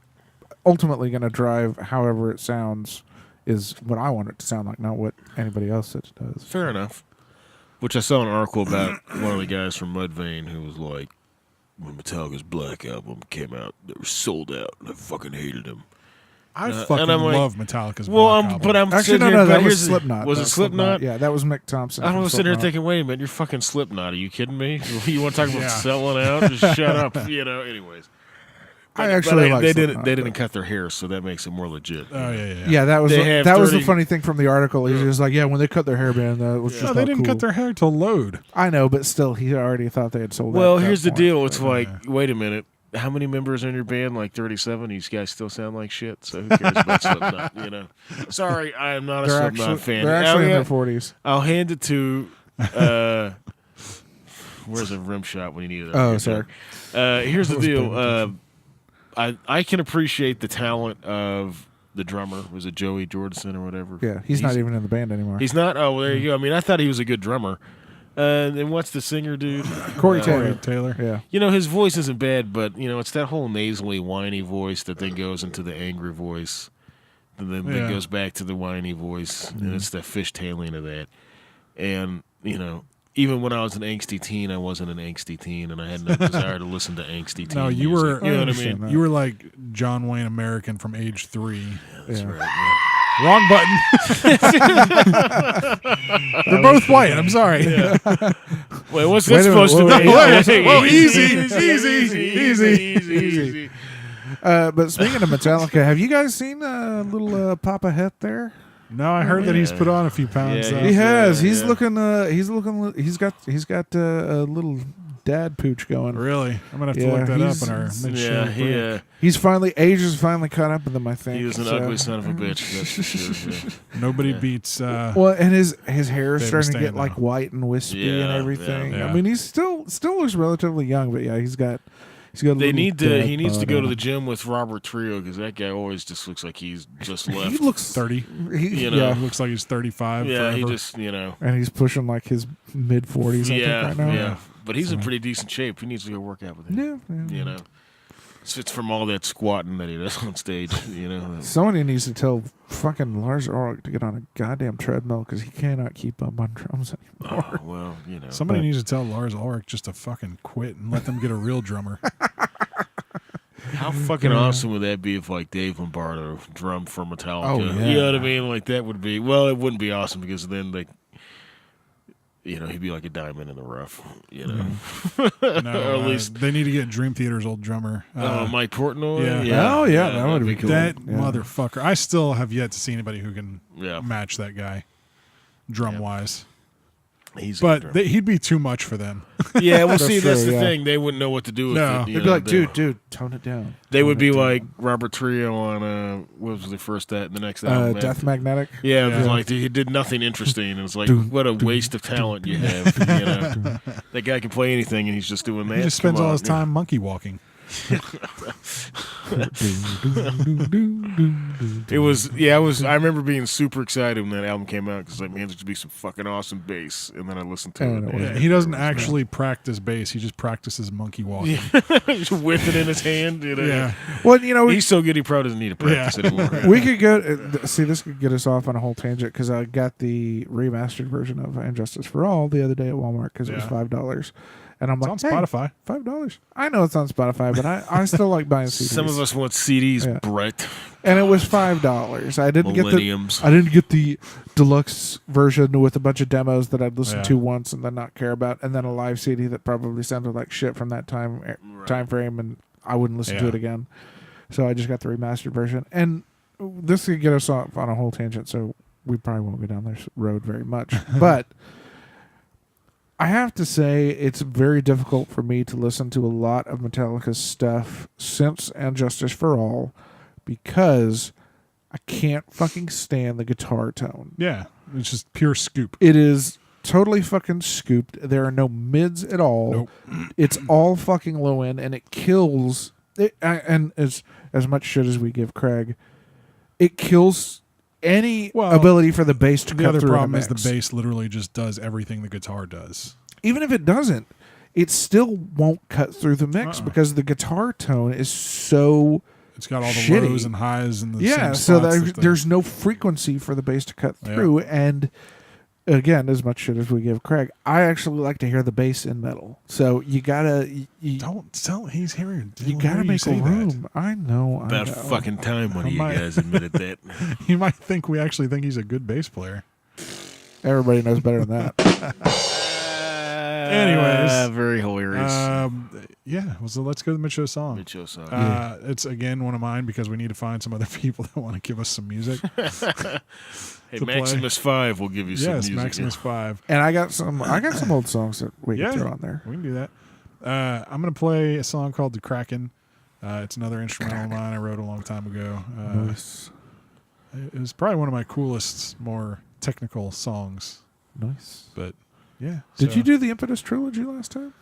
ultimately going to drive however it sounds is what I want it to sound like, not what anybody else says it does. fair enough. Which I saw an article about one of the guys from Mudvayne who was like, when Metallica's Black Album came out, they were sold out, and I fucking hated them. I and fucking I'm like- love Metallica's Well, Black Album. but I'm Actually, sitting no, here, no, but that was here's- Slipknot. Was That it Slipknot? Yeah, that was Mick Thompson. I from was sitting there Slipknot. thinking, wait a minute, you're fucking Slipknot. Are you kidding me? You want to talk about Yeah. selling out? Just shut up. Anyways. I actually like they Slipknot, didn't but- cut their hair, so that makes it more legit. Oh, yeah. Yeah, that was They have that was the 30 funny thing from the article. He was like, yeah, when they cut their hairband, that was just No, not they didn't cool. cut their hair till Load. I know, but still, he already thought they had sold out. Well, at that here's the point. deal. It's like, Yeah. wait a minute. How many members are in your band? Like 37. These guys still sound like shit. So who cares about Slipknot? Sorry, I am not a They're Slipknot actually, fan. they're actually in I'll, their 40s. I'll hand it to Where's a rim shot when you need it? Oh, sorry. Here's the I was paying deal. I can appreciate the talent of the drummer. Was it Joey Jordison or whatever? Yeah, he's not even in the band anymore. He's not. Oh, well, there you go. I mean, I thought he was a good drummer. And what's the singer, dude? Corey Taylor. Taylor. Yeah. You know, his voice isn't bad, but it's that whole nasally, whiny voice that then goes into the angry voice, and then Yeah. goes back to the whiny voice, and it's the fishtailing of that. And even when I was an angsty teen, I wasn't an angsty teen, and I had no desire to listen to angsty teen. No, you music. were. You know what I understand mean? that. You were like John Wayne American from age 3. That's Yeah. right. Wrong button. They're both white. I'm sorry. Yeah. Wait, what's Wait this a minute, supposed to wait, be? wait, whoa, easy. But speaking of Metallica, have you guys seen little Papa Het there? No, I heard that he's Yeah. put on a few pounds. Yeah, He has. He's yeah. looking. He's got a little dad pooch going. Really? I'm gonna have to Yeah, look that up he's- in our mid-show Yeah, break. He's finally age has finally caught up with him. I think he was an so. ugly son of a bitch. That's for sure. Yeah. Nobody Yeah. beats. Well, and his hair is Dave starting to get Mustaine, like though. white and wispy and Yeah, everything. yeah. I mean, he's still looks relatively young, but yeah, he's got. A They little need to. dad He needs to bod go on to the him. gym with Robert Trio because that guy always just looks like he's just left. He looks 30. He, know. yeah, Looks like he's 35. yeah, he forever. just and he's pushing like his mid 40s. I yeah, think right now. yeah. But he's in So- pretty decent shape. He needs to go work out with him. Yeah. It's from all that squatting that he does on stage. Somebody needs to tell fucking Lars Ulrich to get on a goddamn treadmill because he cannot keep up on drums anymore. Oh, well, Somebody But- needs to tell Lars Ulrich just to fucking quit and let them get a real drummer. How fucking awesome would that be if like Dave Lombardo drummed for Metallica? Oh, yeah. You know what I mean? Like that would be. Well, it wouldn't be awesome because then he'd be like a diamond in the rough. No, or at least they need to get Dream Theater's old drummer. Mike Portnoy. yeah. Oh, yeah, that would be that'd cool. That Yeah. motherfucker. I still have yet to see anybody who can Yeah. match that guy, drum wise. He's a But good drummer. he'd be too much for them. Yeah, well, That's see, that's true, the yeah. thing. They wouldn't know what to do with No. it. They'd be like, dude, tone it down. They would be Tone it like down. Robert Trio on what was the first the next album? Death Magnetic. Yeah, it was Yeah. like he did nothing interesting. And it's like, Dun, what a waste of talent you have. That guy can play anything, and he's just doing that. He just spends Come all on, his time monkey walking. It was, yeah, I remember being super excited when that album came out because like, man, there's gonna be some fucking awesome bass, and then I listened to And it. it and was- He doesn't actually practice bass. He just practices monkey walking. just with it in his hand. Yeah. Well, you know, He's so good he probably doesn't need to practice anymore. we could go. See, this could get us off on a whole tangent because I got the remastered version of Injustice for All the other day at Walmart because it was Yeah. $5, and I'm It's like, on hey, Spotify. $5. I know it's on Spotify, but I still like buying CDs. Some of us want CDs, Yeah. Brett. and it was $5. I didn't Millenniums. I didn't get the deluxe version with a bunch of demos that I'd listen Yeah. to once and then not care about, and then a live CD that probably sounded like shit from that time frame, and I wouldn't listen to Yeah. it again. So I just got the remastered version, and this could get us off on a whole tangent. So we probably won't go down this road very much, but. I have to say it's very difficult for me to listen to a lot of Metallica's stuff since And Justice for All because I can't fucking stand the guitar tone. Yeah. It's just pure scoop. It is totally fucking scooped. There are no mids at all. Nope. It's all fucking low end, and it kills. And as much shit as we give Craig, it kills any Well, ability for the bass to The cut other through. problem a is the mix. bass literally just does everything the guitar does. Even if it doesn't, it still won't cut through the mix Uh-uh. because the guitar tone is so It's got all the Shitty. lows and highs and the yeah. same So spots that there's no frequency for the bass to cut Yeah. through. And again, as much shit as we give Craig, I actually like to hear the bass in metal. So you gotta Don't tell. He's hearing. you gotta make a room. I know. I About know. fucking time one of you My- guys admitted that. You might think we actually think he's a good bass player. Everybody knows better than that. Anyways, very hilarious. Yeah. Well, so let's go to the mid-show song. Mid-show song. It's again one of mine because we need to find some other people that want to give us some music. Hey, to play. Maximus 5 will give you some Yes, music. Maximus 5. And I got some old songs that we Yeah. can throw on there. We can do that. I'm going to play a song called The Kraken. It's another instrumental of mine I wrote a long time ago. Nice. It was probably one of my coolest, more technical songs, Nice. but Yeah. Did so- you do the Impetus trilogy last time?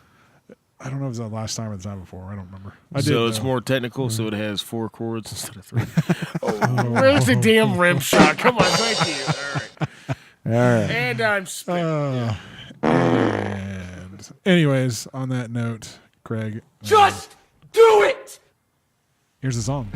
I don't know if it was the last time or the time before. I don't remember. So it's though. more technical, so it has 4 chords instead of 3. Where's the damn rim shot? Come on, thank you. All right. All right. And I'm spinning. And anyways, on that note, Craig, Just do it! here's the song.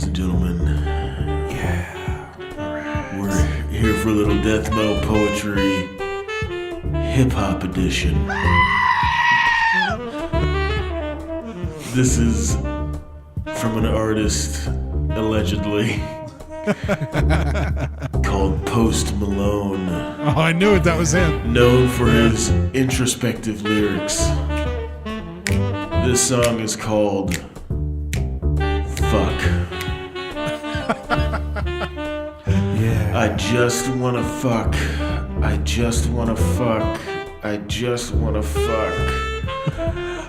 ladies and gentlemen. We're here for a little death metal poetry, hip hop edition. This is from an artist, allegedly, called Post Malone, Oh, I knew it. That was him. known for his introspective lyrics. This song is called Fuck. Yeah. I just wanna fuck. I just wanna fuck. I just wanna fuck.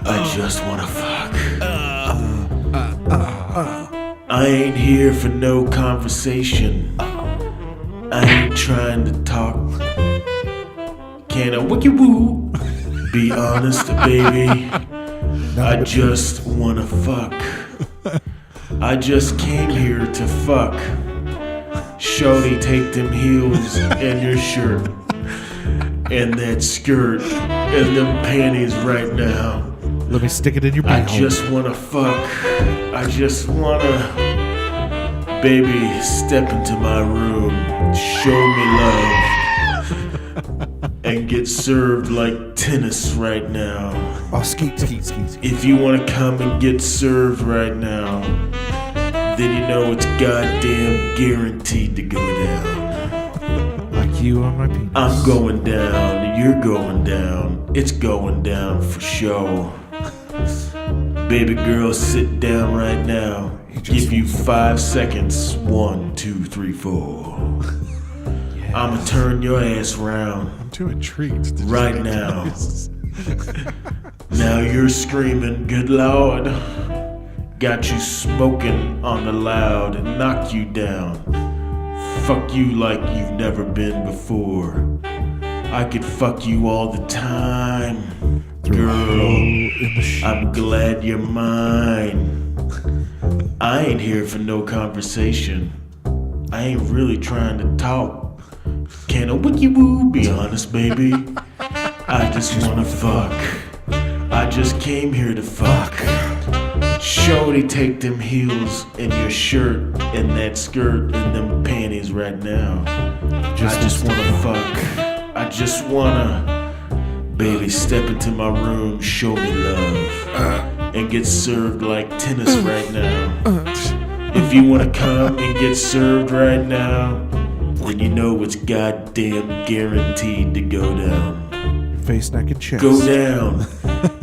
I just wanna fuck. I ain't here for no conversation. I ain't trying to talk. Can I wiki woo? Be honest, baby. I just wanna fuck. I just came here to fuck. Shorty, take them heels and your shirt and that skirt and them panties right now. Let me stick it in your I butthole. just wanna fuck. I just wanna, baby, step into my room, show me love, and get served like tennis right now. Oh, skeet. If you wanna come and get served right now, then you know it's goddamn guaranteed to go down. Like you on my penis. I'm going down, you're going down, it's going down for sure. Baby girl, sit down right now. Give you 5 seconds. 1, 2, 3, 4. I'ma turn your ass round I'm too intrigued. Did you right say now. this? Now you're screaming, good lord. Got you smoking on the loud and knock you down. Fuck you like you've never been before. I could fuck you all the time. Girl, I'm glad you're mine. I ain't here for no conversation. I ain't really trying to talk. Can a wiki woo be honest, baby? I just wanna fuck. I just came here to fuck. Shorty, take them heels and your shirt and that skirt and them panties right now. I just wanna fuck. I just wanna, baby, step into my room, show me love, and get served like tennis right now. If you wanna come and get served right now, then you know it's goddamn guaranteed to go down. Face, neck, and chest. Go down.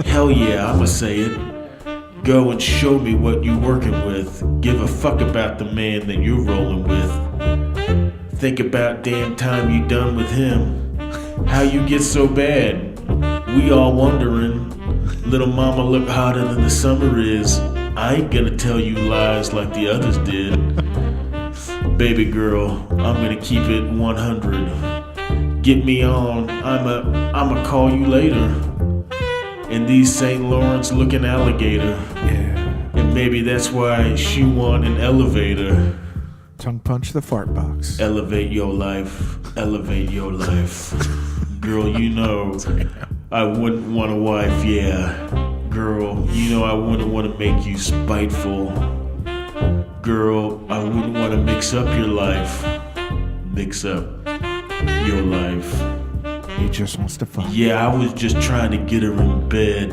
Hell yeah, I'ma say it. Go and show me what you working with. Give a fuck about the man that you're rolling with. Think about damn time you done with him. How you get so bad? We all wondering. Little mama look hotter than the summer is. I ain't gonna tell you lies like the others did. Baby girl, I'm gonna keep it 100. Get me on, I'ma call you later. And these St. Lawrence looking alligator. Yeah. And maybe that's why she want an elevator. Tongue punch the fart box. Elevate your life. Elevate your life. Girl, you know I wouldn't want a wife, yeah. Girl, you know I wouldn't want to make you spiteful. Girl, I wouldn't want to mix up your life. Mix up your life. He just wants to fuck. Yeah, I was just trying to get her in bed.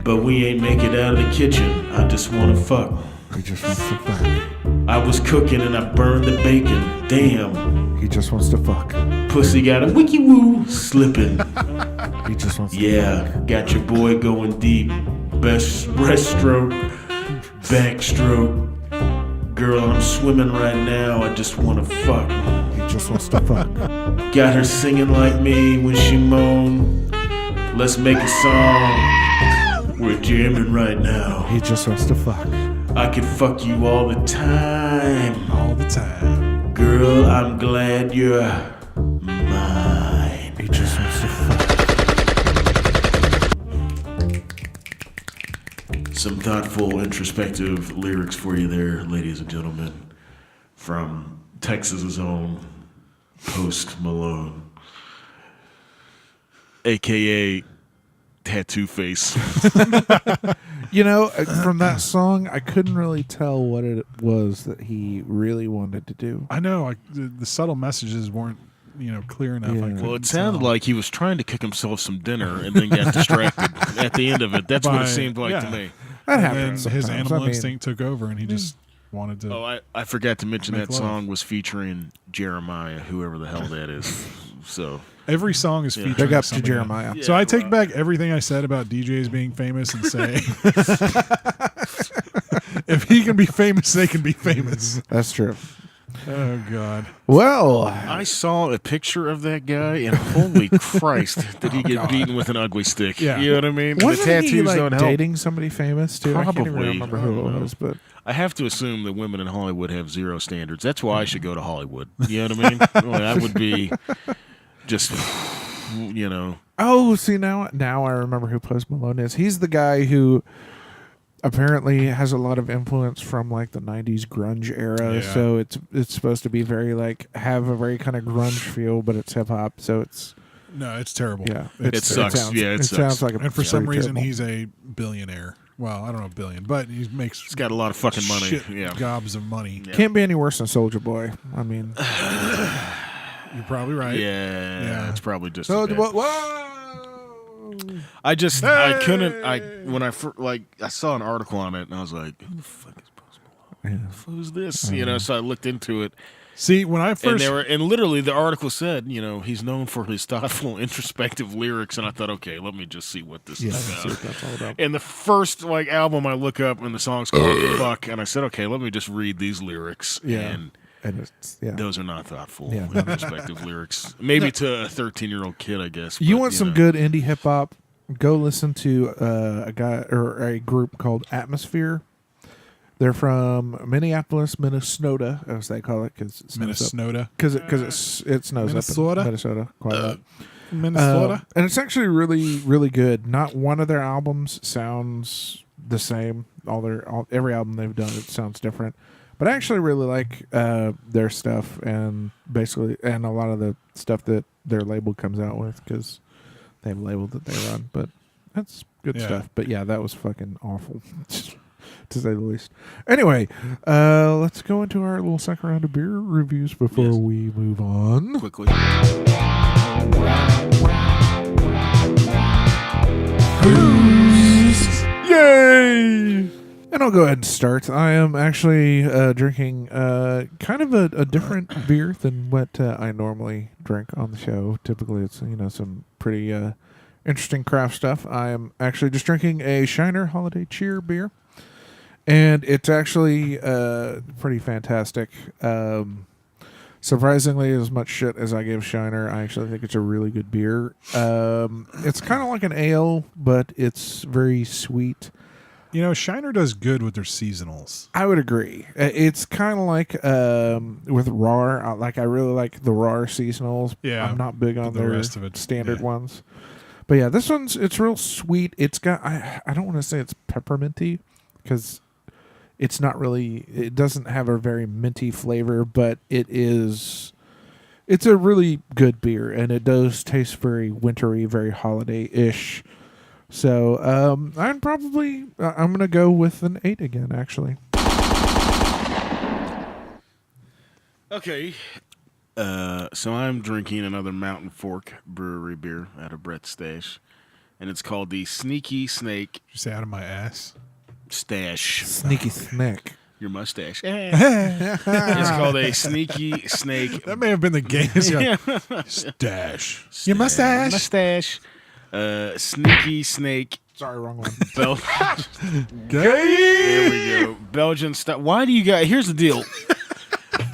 But we ain't make it out of the kitchen. I just want to fuck. He just wants to fuck. I was cooking and I burned the bacon. Damn. He just wants to fuck. Pussy got a wiki woo slipping. He just wants to Yeah, got your boy going deep. Best breaststroke, backstroke. Girl, I'm swimming right now. I just wanna fuck. He just wants to fuck. Got her singing like me when she moan. Let's make a song. We're jamming right now. He just wants to fuck. I could fuck you all the time. All the time. Girl, I'm glad you're mine. He just wants to fuck. Some thoughtful, introspective lyrics for you there, ladies and gentlemen, from Texas's own Post Malone, aka Tattoo Face. You know, from that song, I couldn't really tell what it was that he really wanted to do. I know, like the subtle messages weren't, clear enough. Yeah. I couldn't Well, it sounded tell. like he was trying to cook himself some dinner and then got distracted at the end of it. That's what it seemed like to me. That And happens. then his sometimes. animal I mean, instinct took over, and he just wanted to. Oh, I forgot to mention Make that love. song was featuring Jeremiah, whoever the hell that is. So Every song is featuring Big up to somebody. Jeremiah. So I take well. back everything I said about DJs being famous and say, if he can be famous, they can be famous. That's true. Oh God! Well, I saw a picture of that guy, and holy Christ, did he get beaten with an ugly stick? Yeah. You know what I mean? wasn't the tattoos he like don't help. dating somebody famous too? I can't even Probably. remember I who don't it know. was, but I have to assume that women in Hollywood have zero standards. That's why I should go to Hollywood. You know what I mean? Well, that would be just, oh, see now I remember who Post Malone is. He's the guy who apparently has a lot of influence from like the 90s grunge era. Yeah. So it's supposed to be very like have a very kind of grunge feel, but it's hip hop. So it's No, it's terrible. yeah, It sucks. sounds, Yeah, it sucks. sounds like a And for some pretty reason, terrible. he's a billionaire. Well, I don't know billion, but he makes he's got a lot of fucking money. shit Yeah. gobs of money. Yeah. Can't be any worse than Soldier Boy. I mean, You're probably right. Yeah, Yeah. it's probably just. Soldier as Boy. bad. Whoa! I couldn't. When I saw an article on it, and I was like, "Who the fuck is Post Malone? Yeah. Who's this?" You know. So I looked into it, See, when I and first and literally the article said, he's known for his thoughtful, introspective lyrics, and I thought, okay, let me just see what this Yeah, is see about. what that's all about. And the first album I look up, and the song's called "Fuck," and I said, okay, let me just read these lyrics. Yeah. And And it's those are not thoughtful, Yeah, no. introspective lyrics. Maybe to a 13-year-old kid, I guess. You but, want some know. good indie hip hop? Go listen to a guy or a group called Atmosphere. They're from Minneapolis, Minnesota, as they call it, because it snows up. Minnesota, Because it snows Minnesota? up in Minnesota quite a lot. Minnesota. And it's actually really, really good. Not one of their albums sounds the same. Every album they've done, it sounds different. But I actually really like their stuff and a lot of the stuff that their label comes out with because they have a label that they run. But that's good Yeah. stuff. But yeah, that was fucking awful, to say the least. Anyway, let's go into our little second round of beer reviews before Yes. we move on. Quickly. Yay! And I'll go ahead and start. I am actually drinking kind of a different beer than what I normally drink on the show. Typically, it's some pretty interesting craft stuff. I am actually just drinking a Shiner Holiday Cheer beer, and it's actually pretty fantastic. Surprisingly, as much shit as I give Shiner, I actually think it's a really good beer. It's kind of like an ale, but it's very sweet. Shiner does good with their seasonals. I would agree. It's kind of like with RAR. I really like the RAR seasonals. Yeah, I'm not big on the their rest of it, standard yeah. ones. But yeah, this it's real sweet. It's got I don't want to say it's pepperminty because it's not really. It doesn't have a very minty flavor, but it's a really good beer, and it does taste very wintry, very holiday-ish. So I'm gonna go with an 8 again. Actually, Okay. So I'm drinking another Mountain Fork Brewery beer out of Brett's Stash, and it's called the Sneaky Snake Did you say out of my ass? Stash. sneaky snack. Your mustache. It's called a Sneaky Snake. That may have been the gayest. Stash. Your mustache. Mustache. Sneaky Snake. Sorry, wrong one. There we go. Belgian stuff. Why do you guys? Here's the deal.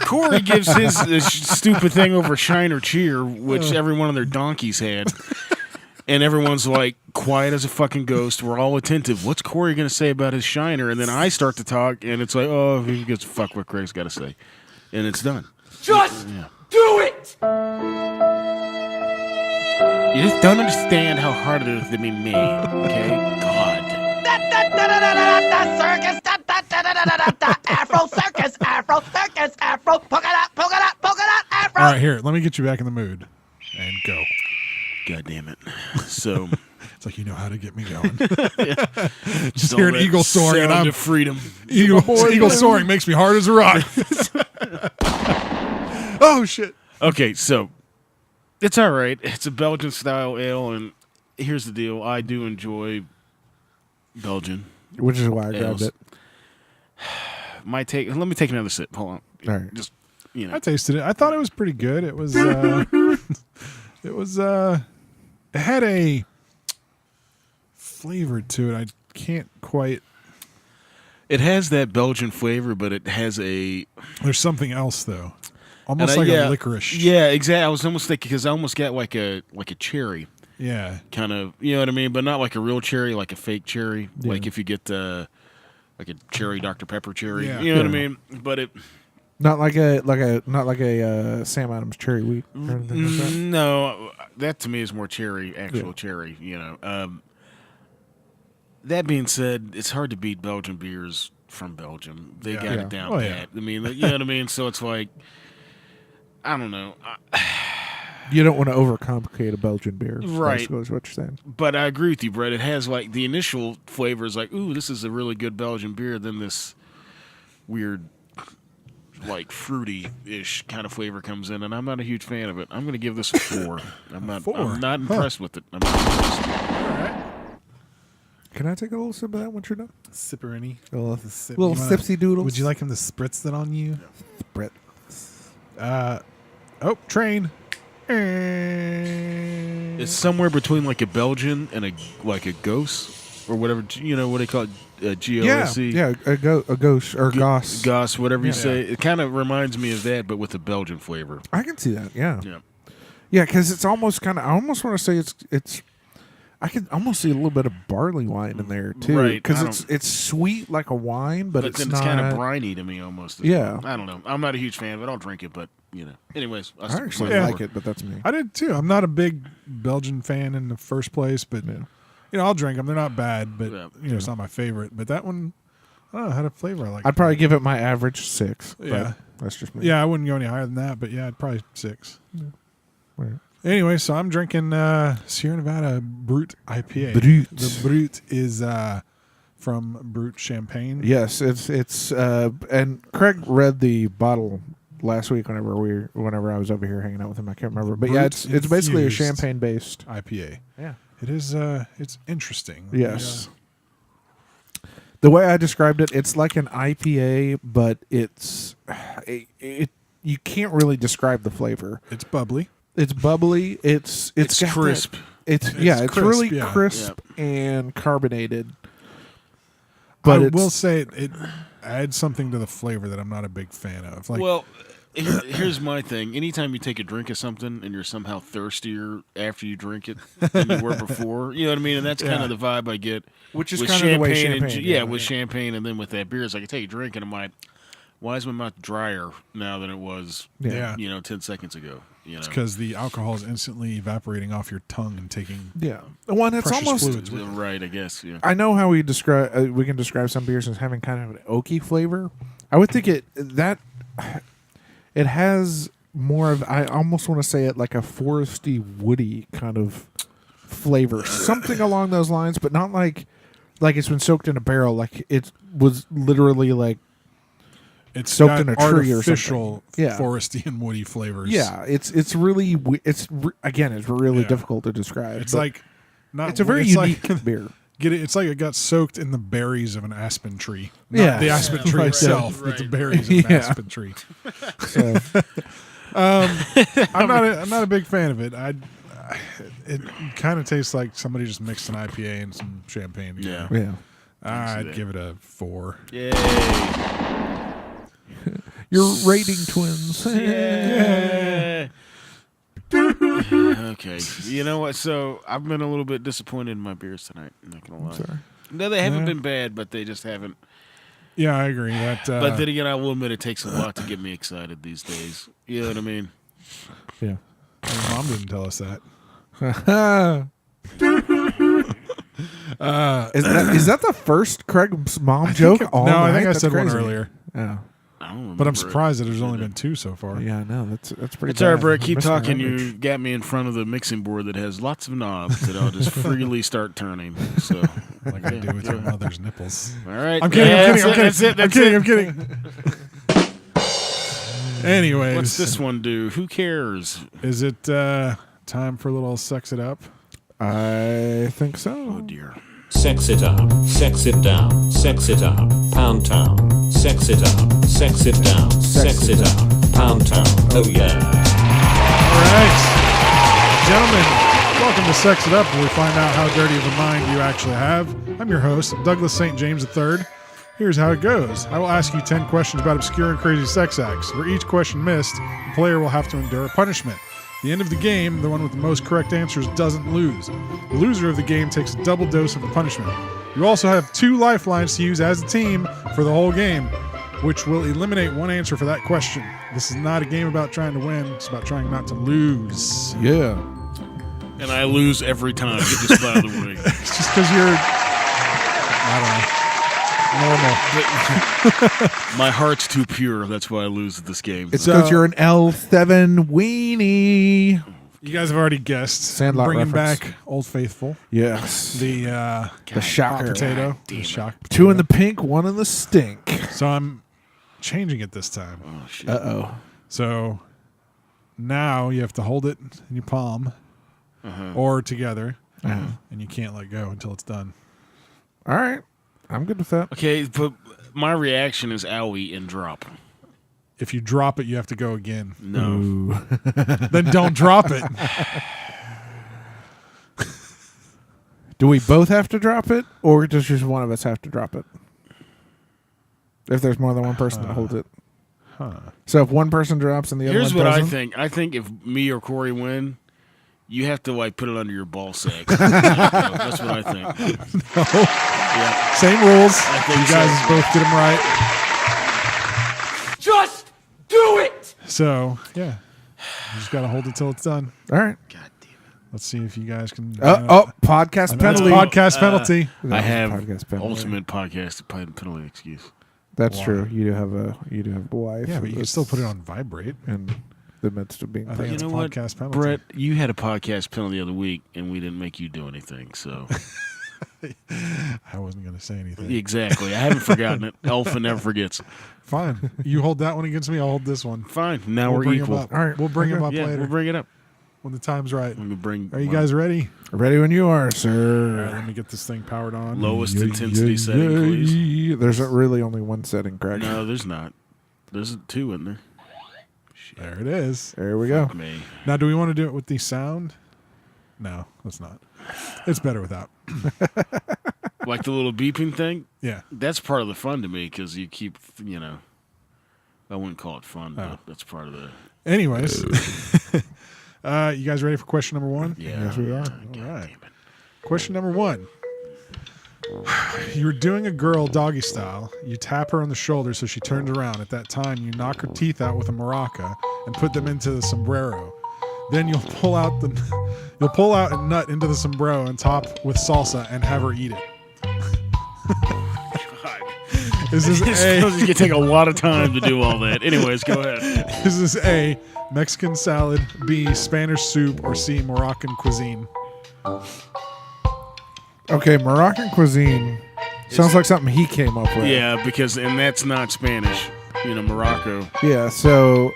Corey gives his stupid thing over Shiner Cheer, which every one of their donkeys had. And everyone's like quiet as a fucking ghost. We're all attentive. What's Corey going to say about his Shiner? And then I start to talk, and it's like, oh, he gets fuck what Craig's got to say. And it's done. Just do it! You just don't understand how hard it is to be me, okay? God. Circus, Afro circus, Afro circus, Afro polka dot, Afro. All right, here. Let me get you back in the mood. And go. God damn it. So, It's like, you know how to get me going. Just hear all an that eagle soaring and sound I'm- of freedom. Eagle soaring makes me hard as a rock. Oh, shit. Okay, so it's all right. It's a Belgian style ale, and here's the deal: I do enjoy Belgian. Which is why I grabbed Ales. it. My take. Let me take another sip. Hold on. All right. Just I tasted it. I thought it was pretty good. It was, it had a flavor to it. I can't quite. it has that Belgian flavor, but it has a There's something else though, almost and like yeah, a licorice. Yeah, exactly. I was almost thinking because I almost got like a cherry Yeah. kind of. You know what I mean? But not like a real cherry, like a fake cherry. Like if you get like a cherry Dr Pepper cherry. Yeah. You know what I mean? But it. Not like a Sam Adams cherry wheat or anything like that. No, that to me is more cherry, actual cherry. You know. That being said, it's hard to beat Belgian beers from Belgium. They got Yeah. it down Oh, pat. yeah. I mean, you know what I mean. So it's like, I don't know, You don't want to overcomplicate a Belgian beer. Right. Basically is what you're saying. but I agree with you, Brett. It has like the initial flavor is like, ooh, this is a really good Belgian beer. Then this weird, like fruity-ish kind of flavor comes in, and I'm not a huge fan of it. I'm going to give this a 4. I'm not. 4? I'm not impressed with it. I'm not impressed. Can I take a little sip of that once you're done? Sipperini. A little, Sip. little You wanna- sipsy doodles. Would you like him to spritz that on you? Brett? Oh, train. It's somewhere between like a Belgian and a ghost or whatever. You know what they call it? Yeah, GOSE. yeah, a ghost or goss. Goss, whatever you Yeah. say. It kind of reminds me of that, but with a Belgian flavor. I can see that. Yeah, Yeah. yeah, because it's almost kind of. I almost want to say it's. I can almost see a little bit of barley wine in there too, Right, because I it's sweet like a wine, but But it's then not. it's kind of briny to me almost. as Yeah. well. I don't know. I'm not a huge fan, but I'll drink it. But, you know. Anyways. I actually Yeah. like it, but that's me. I did too. I'm not a big Belgian fan in the first place, but you know, I'll drink them. They're not bad, but Yeah. you know, it's not my favorite. But that one, I don't know, had a flavor I like. I'd probably give it my average 6. but Yeah. that's just me. Yeah, I wouldn't go any higher than that, but yeah, I'd probably 6. Right. Anyway, so I'm drinking Sierra Nevada Brut IPA. Brut. The Brut is from Brut Champagne. Yes, it's and Craig read the bottle last week whenever I was over here hanging out with him. I can't remember, but yeah, Brut it's basically a infused. champagne based. IPA. Yeah. It is. It's interesting. Yes. The way I described it, it's like an IPA, but it's you can't really describe the flavor. It's bubbly. It's bubbly. It's It's got that- crisp. it's crisp, really yeah. crisp and carbonated. But I it's- will say it adds something to the flavor that I'm not a big fan of. Like, Well, here's my thing. Anytime you take a drink of something and you're somehow thirstier after you drink it than you were before, you know what I mean? And that's kind of the vibe I get. Which is with kind of the way champagne and champagne, yeah, yeah. with champagne and then with that beer, it's like I take a drink and I'm like, why is my mouth drier now than it was, Yeah. 10 seconds ago? You know, because the alcohol is instantly evaporating off your tongue and taking Yeah. One, it's precious almost. fluids with it. right? I guess. Yeah. I know how we can describe some beers as having kind of an oaky flavor. I would think it has more of. I almost want to say it like a foresty, woody kind of flavor, something along those lines, but not like it's been soaked in a barrel. Like it was literally like. it's soaked got in a tree or artificial something. Yeah. foresty and woody flavors. Yeah, it's really again it's really Yeah. difficult to describe. It's but like not. it's a very it's unique Like, beer. get it? It's like it got soaked in the berries of an aspen tree. Yeah. Not the aspen tree Right, itself, yeah. but the Right. berries of an Yeah. aspen tree. So, I'm not a big fan of it. It kind of tastes like somebody just mixed an IPA and some champagne. Yeah. together. yeah, I'd give it a 4. Yay! you're rating twins. Yeah. Okay. You know what? So I've been a little bit disappointed in my beers tonight. I'm not gonna lie. Sorry. No, they haven't Yeah. been bad, but they just haven't. Yeah, I agree. That. But then again, I will admit it takes a lot to get me excited these days. You know what I mean? Yeah. my mom didn't tell us that. Is that the first Craig's mom joke all no, I night? think I That's said one crazy. earlier. Oh. I don't remember. But I'm surprised that there's only been 2 so far. Yeah, I know. That's pretty. It's all right, bad. Brett. Keep Missing our talking. average. You got me in front of the mixing board that has lots of knobs that I'll just freely start turning. So, Like I do with your mother's nipples. all right. I'm kidding. Yeah, I'm kidding. that's it, I'm that's kidding. it. I'm kidding. Anyways, What's this one do? Who cares? is it time for a little sex it up? I think so. Oh dear. Sex it up, sex it down, sex it up, pound town. Sex it up, sex it down, sex it up, pound town. Oh yeah. All right, gentlemen, welcome to Sex It Up, where we find out how dirty of a mind you actually have. I'm your host, Douglas St. James III. Here's how it goes. I will ask you 10 questions about obscure and crazy sex acts. For each question missed, the player will have to endure a punishment. At the end of the game, the one with the most correct answers doesn't lose. The loser of the game takes a double dose of the punishment. You also have 2 lifelines to use as a team for the whole game, which will eliminate one answer for that question. This is not a game about trying to win. It's about trying not to lose. Yeah. And I lose every time, just by the way. It's just because you're, I don't know, normal. My heart's too pure. That's why I lose at this game. It's because you're an L7 weenie. You guys have already guessed. Sandlot Bringing reference. back Old Faithful. Yes. The The shocker. hot potato. The shock potato. 2 in the pink, 1 in the stink. So I'm changing it this time. Oh, shit. Uh-oh. So now you have to hold it in your palm or together, and you can't let go until it's done. All right. I'm good with that. Okay, but my reaction is owie and drop. If you drop it, you have to go again. No. Then don't drop it. Do we both have to drop it, or does just one of us have to drop it? If there's more than one person that holds it. So if one person drops and the other Here's one what doesn't? I think. I think if me or Corey win, you have to like put it under your ball sack. That's what I think. Yeah. Same rules. I think You guys so. both get them right. Just do it! So, yeah. You just got to hold it till it's done. All right. God damn it. Let's see if you guys can. Podcast That's penalty. podcast penalty. That I was a have podcast penalty. ultimate podcast penalty excuse. That's Why? true. You do have a wife. Yeah, but you can that's still put it on vibrate. in the midst of being I think pregnant. it's You know what, podcast penalty. Brett? You had a podcast penalty the other week, and we didn't make you do anything. So I wasn't going to say anything. exactly, I haven't forgotten it. Alpha never forgets. Fine. You hold that one against me. I'll hold this one. Fine. Now We'll we're bring 'em equal. up. All right. We'll bring them up Yeah, later we'll bring it up. when the time's right. Let me bring. Are you my guys ready? Ready when you are, All right, sir. let me get this thing powered on. lowest intensity setting, please? There's really only one setting, Craig. No, there's not. There's 2 in there. There it is. There we go. Me. Now, do we want to do it with the sound? No, let's not. It's better without. Like the little beeping thing. Yeah. That's part of the fun to me because you keep, I wouldn't call it fun, Oh. but that's part of the. Anyways, you guys ready for question number 1? Yeah. Yes, we are. God All right. damn it. Question number 1. You're doing a girl doggy style. You tap her on the shoulder so she turns around. At that time, you knock her teeth out with a maraca and put them into the sombrero. Then you'll pull out a nut into the sombrero and top with salsa and have her eat it. Is this It's A? supposed to take a lot of time to do all that. Anyways, go ahead. Is this A, Mexican salad, B, Spanish soup, or C, Moroccan cuisine? Okay, Moroccan cuisine sounds like something he came up with. Yeah, and that's not Spanish. Morocco. Yeah, so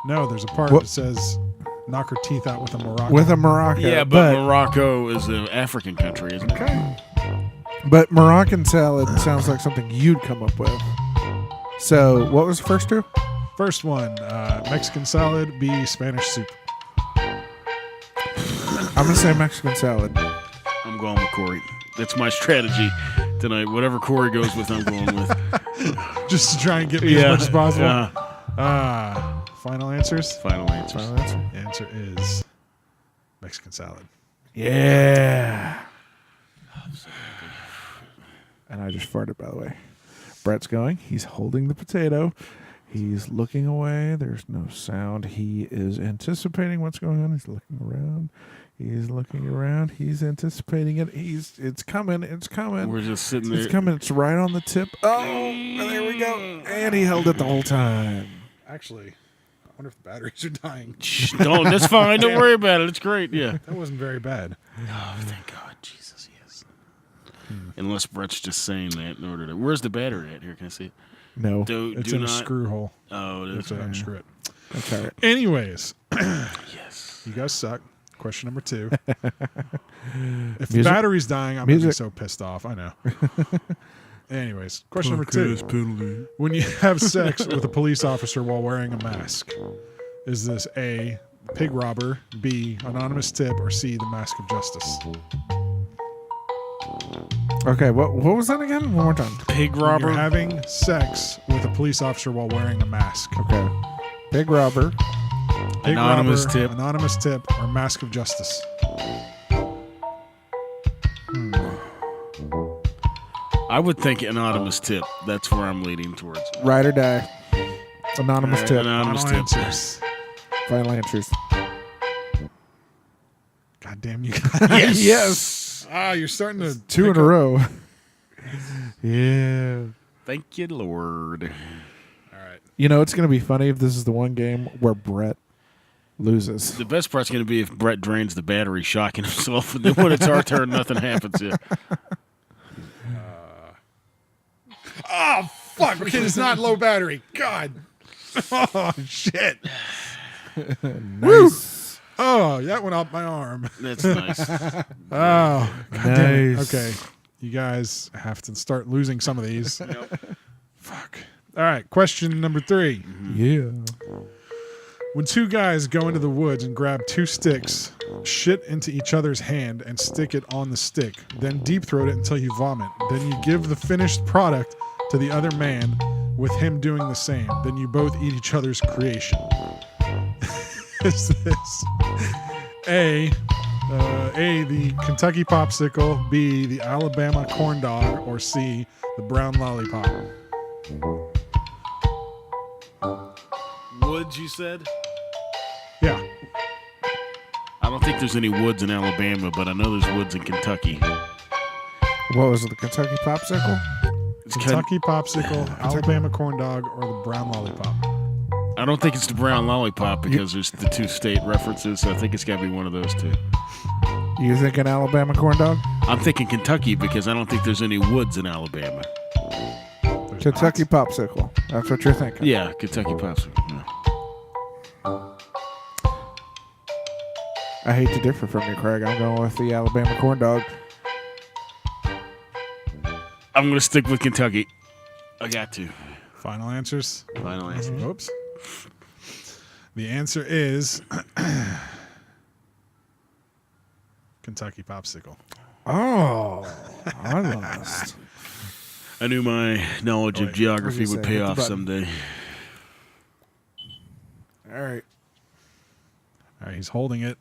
No, there's a part What? that says knock her teeth out with a maraca. with a Morocco. Yeah, but Morocco is an African country, isn't it? Okay. But Moroccan salad sounds like something you'd come up with. So, what was the first 2? First one, Mexican salad, B, Spanish soup. I'm going to say Mexican salad. I'm going with Corey. That's my strategy tonight. Whatever Corey goes with, I'm going with. Just to try and get me as much as possible. Yeah. Final answers? Final answers. Final answer. The answer is Mexican salad. Yeah. And I just farted, by the way. Brett's going. He's holding the potato. He's looking away. There's no sound. He is anticipating what's going on. He's looking around. He's looking around. He's anticipating it. It's coming. It's coming. We're just sitting there. It's coming. It's right on the tip. Oh, there we go. And he held it the whole time. Actually, I wonder if the batteries are dying. Shh, don't. That's fine. Don't worry about it. It's great. Yeah. That wasn't very bad. Oh, thank God, Jesus, yes. Unless Brett's just saying that in order to. Where's the battery at? Here, can I see it? No. It's Do in not. a screw hole. Oh, it That's is. how you screw it. That's all right. Anyways, Yes. you guys suck. Question number 2. If the Music? battery's dying, I'm going to be Music. so pissed off. I know. Anyways, question number 2. When you have sex with a police officer while wearing a mask, is this A, pig robber, B, anonymous tip, or C, the mask of justice? Okay, what was that again? One more time. Pig When robber. you're having sex with a police officer while wearing a mask. Okay. Big robber. Pig Anonymous robber, tip. Anonymous tip, or mask of justice? I would think anonymous tip. That's where I'm leading towards. Ride or die. Anonymous Alright, tip. anonymous Final tip. answers. Final answers. God damn you guys. Yes. You're starting to 2 in pick a up- row. Yeah. Thank you, Lord. All right. You know, it's going to be funny if this is the one game where Brett loses. The best part's going to be if Brett drains the battery, shocking himself, and then when it's our turn, nothing happens. Yeah. Oh, fuck. Okay, it's not low battery. God. Oh, shit. Nice. Oh, that went up my arm. That's nice. Oh, God damn it. Nice. Okay. You guys have to start losing some of these. Fuck. All right. Question number 3. Yeah. When 2 guys go into the woods and grab 2 sticks, shit into each other's hand and stick it on the stick, then deep throat it until you vomit. Then you give the finished product to the other man with him doing the same. Then you both eat each other's creation. Is this A, the Kentucky popsicle, B, the Alabama corn dog, or C, the brown lollipop? Woods, you said? Yeah. I don't think there's any woods in Alabama, but I know there's woods in Kentucky. What was it, the Kentucky popsicle? It's Kentucky popsicle, Alabama corn dog, or the brown lollipop? I don't think it's the brown lollipop because there's the 2 state references, so I think it's got to be one of those 2. You thinking Alabama corn dog? I'm thinking Kentucky because I don't think there's any woods in Alabama. There's Kentucky not. popsicle. That's what you're thinking. Yeah, Kentucky popsicle. Yeah. I hate to differ from you, Craig. I'm going with the Alabama corn dog. I'm going to stick with Kentucky. I got to. Final answers? Final answer. Oops. The answer is Kentucky popsicle. Oh, I lost. I knew my knowledge of geography would pay hit the off button. someday. All right. All right, he's holding it.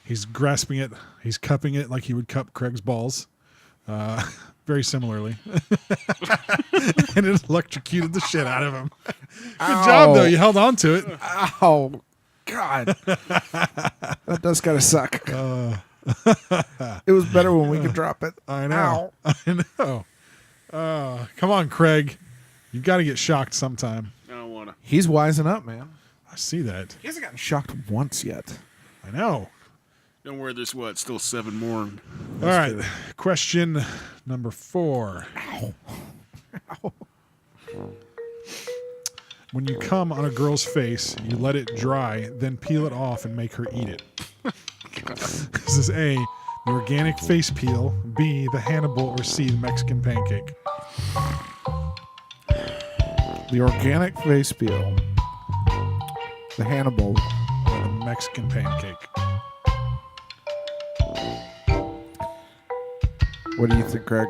He's grasping it. He's cupping it like he would cup Craig's balls. Very similarly. And it electrocuted the shit out of him. Good job, though. You held on to it. Oh, God. That does kind of suck. It was better when we could drop it. I know. I know. Come on, Craig. You've got to get shocked sometime. I don't want to. He's wising up, man. I see that. He hasn't gotten shocked once yet. I know. Don't worry, there's what? Still 7 more. All right. Question number 4. When you come on a girl's face, you let it dry, then peel it off and make her eat it. This is A, the organic face peel, B, the Hannibal, or C, the Mexican pancake. The organic face peel. The Hannibal. Or the Mexican pancake. What do you think, Craig?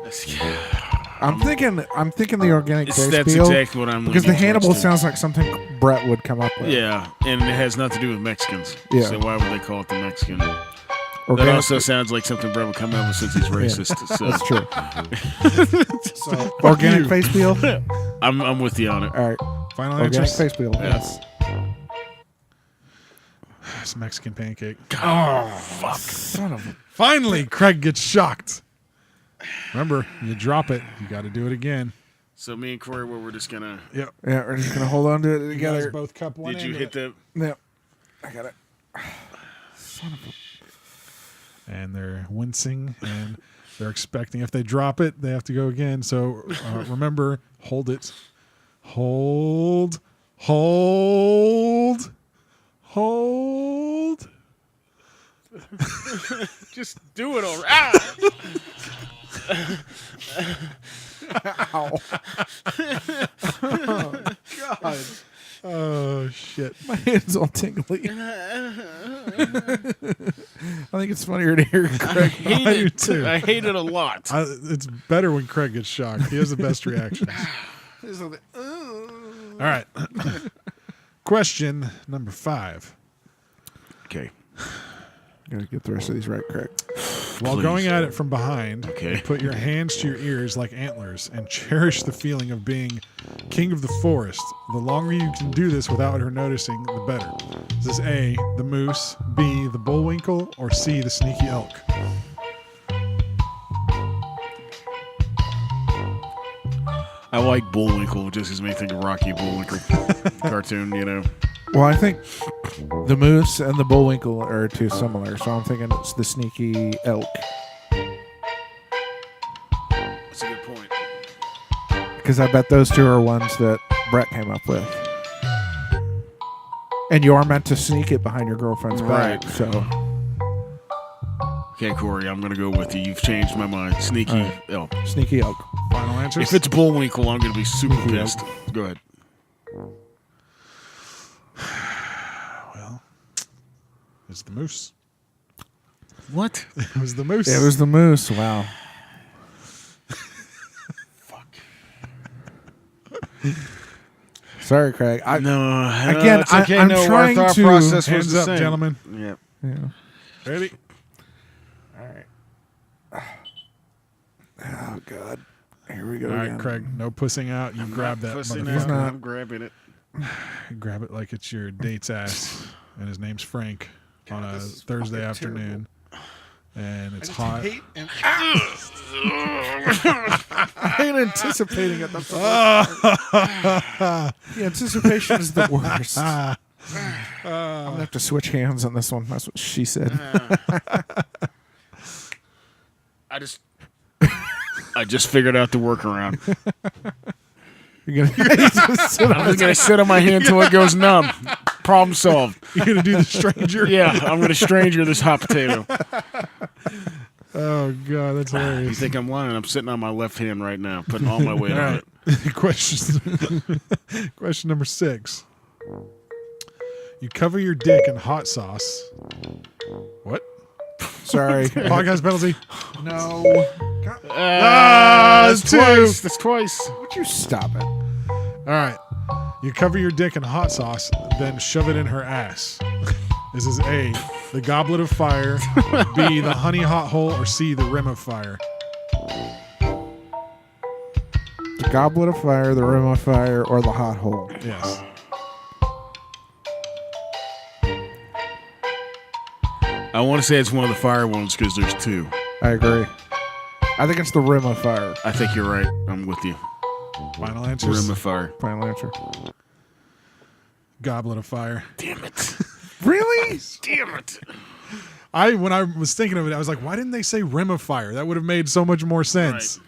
I'm thinking the organic face That's peel. exactly what I'm Because the leaning towards, Hannibal too. sounds like something Brett would come up with. Yeah, and it has nothing to do with Mexicans. Yeah. So why would they call it the Mexican? That Organic, also sounds like something Brett would come up with since he's racist. So that's true. So, organic you. face peel? I'm with you on it. All right. Final Organic answers? face peel. Yes. ass Mexican pancake. Son of a... Finally, Craig gets shocked. Remember, you drop it, you got to do it again. So me and Corey, we're just gonna. Yep. Yeah, we're just going to hold on to it You guys together. both cup one. Did you end hit of it. the? Yep. I got it. Son of a... And they're wincing and they're expecting if they drop it, they have to go again. So remember, hold it. Hold. Just do it already. God. Oh, shit. My hand's all tingly. I think it's funnier to hear Craig. Hate I do it too. I hate it a lot. It's better when Craig gets shocked. He has the best reactions. All right. Question number 5. Okay. Gotta get the rest of these right, Craig. While Please. going at it from behind, Okay. put your hands to your ears like antlers and cherish the feeling of being king of the forest. The longer you can do this without her noticing, the better. Is this A, the moose, B, the bullwinkle, or C, the sneaky elk? I like Bullwinkle just as me think of Rocky Bullwinkle cartoon. You know. Well, I think the moose and the bullwinkle are too similar, so I'm thinking it's the sneaky elk. That's a good point. Because I bet those two are ones that Brett came up with. And you are meant to sneak it behind your girlfriend's back, Right. so... Okay, Corey, I'm gonna go with you. You've changed my mind. Sneaky All right. elk. Sneaky elk. Final answers? If it's Bullwinkle, I'm gonna be super Sneaky pissed. Go ahead. Well, it's the moose. What? It was the moose. It was the moose, wow. Sorry, Craig. No. Again, it's okay. I'm no, trying our thought to- process was Hands the up, same. gentlemen. Yeah. Yeah. Ready? Oh, God. Here we go All right, again. Craig. No pussing out. You grab that Pussy motherfucker. now. not. I'm grabbing it. You grab it like it's your date's ass, and his name's Frank on a Thursday afternoon, and it's hot. I ain't anticipating it. That's the The anticipation is the worst. I'm going to have to switch hands on this one. That's what she said. I just figured out the workaround. You're gonna just sit on I'm just gonna sit on my hand till it goes numb. Problem solved. You're gonna do the stranger. Yeah, I'm gonna stranger this hot potato. Oh god, that's You hilarious. think I'm lying? I'm sitting on my left hand right now, putting all my weight on it. Question number 6. You cover your dick in hot sauce. What? Sorry. Podcast penalty. No. That's two. twice. That's twice. Would you stop it? All right. You cover your dick in hot sauce, then shove it in her ass. This is A, the goblet of fire, B, the honey hot hole, or C, the rim of fire. The goblet of fire, the rim of fire, or the hot hole. Yes. I want to say it's one of the fire ones because there's two. I agree. I think it's the rim of fire. I think you're right. I'm with you. Final answers. Rim of fire. Final answer. Goblet of fire. Damn it. Really? Damn it. When I was thinking of it, I was like, why didn't they say rim of fire? That would have made so much more sense.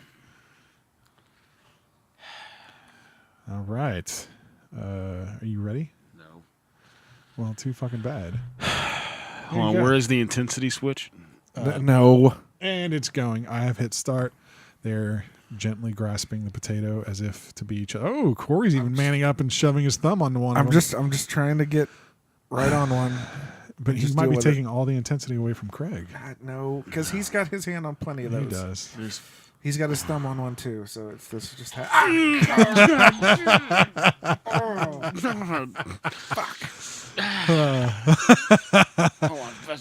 All right. Are you ready? No. Well, too fucking bad. Hold on. go. Where is the intensity switch? No. And it's going. I have hit start. They're gently grasping the potato as if to be each other. Oh, Corey's even manning up and shoving his thumb onto one of I'm them. just trying to get right on one. But he just might deal be with it. taking all the intensity away from Craig. God, no, because he's got his hand on plenty of those. He does. There's He's got his thumb on one too, so it's this is just.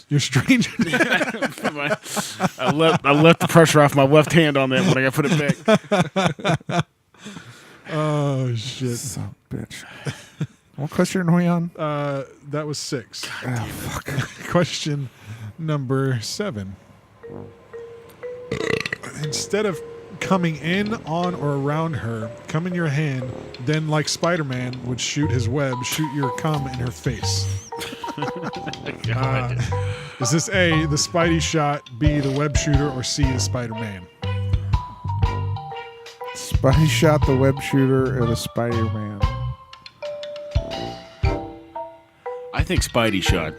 You're strange. I left the pressure off my left hand on that when I got to put it back. Oh shit. Son of a bitch. What question are we on? That was 6. Question number 7. Instead of coming in, on, or around her, come in your hand, then like Spider-Man would shoot his web, shoot your cum in her face. Is this A, the Spidey shot, B, the web shooter, or C, the Spider-Man? Spidey shot, the web shooter, or the Spider-Man? I think Spidey shot.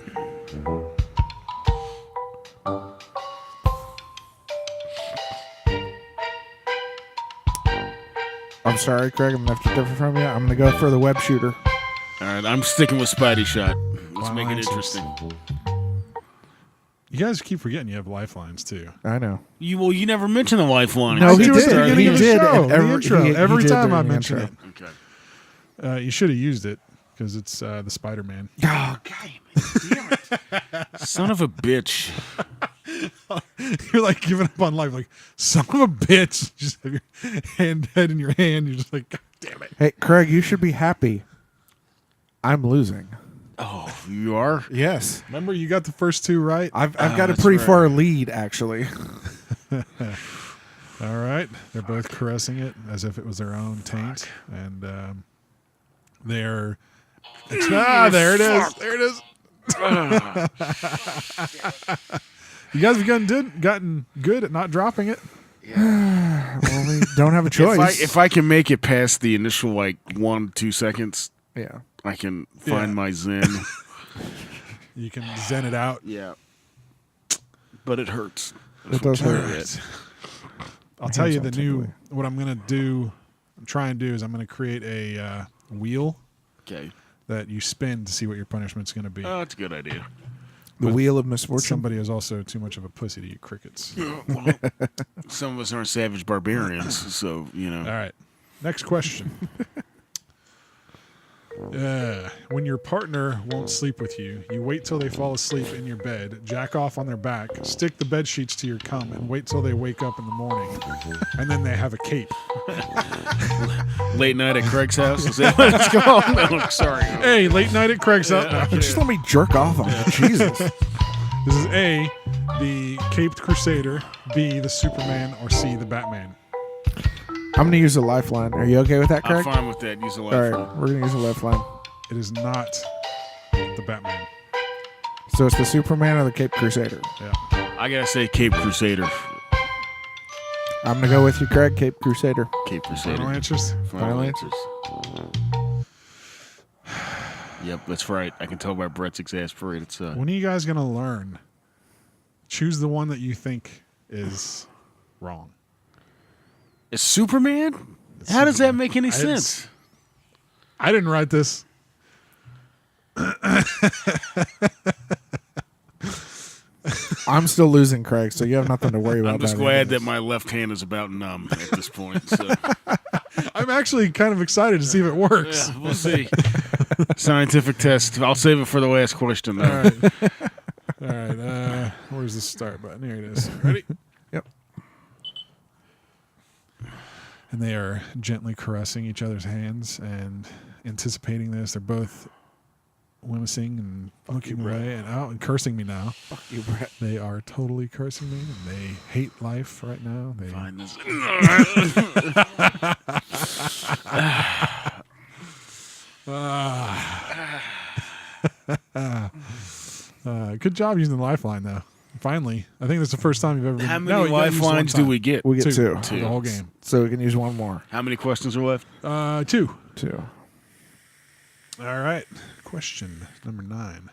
I'm sorry, Craig. I'm going to have to differ from you. I'm going to go for the web shooter. All right, I'm sticking with Spidey shot. Let's Final make it answers. interesting. You guys keep forgetting you have lifelines, too. I know. You never mentioned the lifeline. No, he do at the did. beginning He of the did. show, And the intro. he Every did time I during the mention it. intro. Okay. You should have used it because it's the Spider-Man. Oh, God. Son of a bitch. You're like giving up on life, like son of a bitch. Just have your head in your hand. You're just like, God damn it. Hey, Craig, you should be happy. I'm losing. Oh, you are? Yes. Remember, you got the first 2 right. I've got a that's pretty right. far lead, actually. All right, they're both caressing it as if it was their own taint, and they're. There it is. There it is. You guys have gotten good at not dropping it. Well, we don't have a choice. If I can make it past the initial 1-2 seconds, yeah. I can find Yeah. my zen. You can zen it out. Yeah. But it hurts. It does All hurt. right. I'll tell you hands the are new. tingly. What I'm gonna do. Try and do is I'm gonna create a wheel Okay. that you spin to see what your punishment's gonna be. Oh, that's a good idea. The wheel of misfortune. Somebody is also too much of a pussy to eat crickets. Well, some of us aren't savage barbarians, so, All right. Next question. When your partner won't sleep with you, you wait till they fall asleep in your bed, jack off on their back, stick the bed sheets to your cum, and wait till they wake up in the morning. And then they have a cape. Late night at Craig's house. Is that what it's called? No, sorry. Hey, late night at Craig's out now. Just let me jerk off on you. Jesus. This is A, the Caped Crusader, B, the Superman, or C, the Batman. I'm going to use a lifeline. Are you okay with that, I'm Craig? fine with that. Use a All lifeline. right. We're going to use a lifeline. It is not the Batman. So it's the Superman or the Cape Crusader? Yeah. I gotta say Cape Crusader. I'm going to go with you, Craig. Cape Crusader. Cape Crusader. Final answers? Final Final answers. Yep, that's right. I can tell by Brett's exasperated son. When are you guys going to learn? Choose the one that you think is wrong. Is Superman? How does that make any sense? I didn't write this. I'm still losing, Craig, so you have nothing to worry about. I'm just by the glad end that of my left hand is about numb at this point. So I'm actually kind of excited to see if it works. yeah, we'll see. Scientific test. I'll save it for the last question. Though. All right. All right. Where's the start button? Here it is. Ready? Yep. And they are gently caressing each other's hands and anticipating this. They're both wincing and looking away and cursing me now. you, Brett. They are totally cursing me, and they hate life right now. They Find this. Good job using the lifeline, though. Finally, I think that's the first time you've ever. How been, many you got used one lifelines do time. we get? We get two. The whole game. So we can use one more. How many questions are left? 2. 2. All right. Question number 9.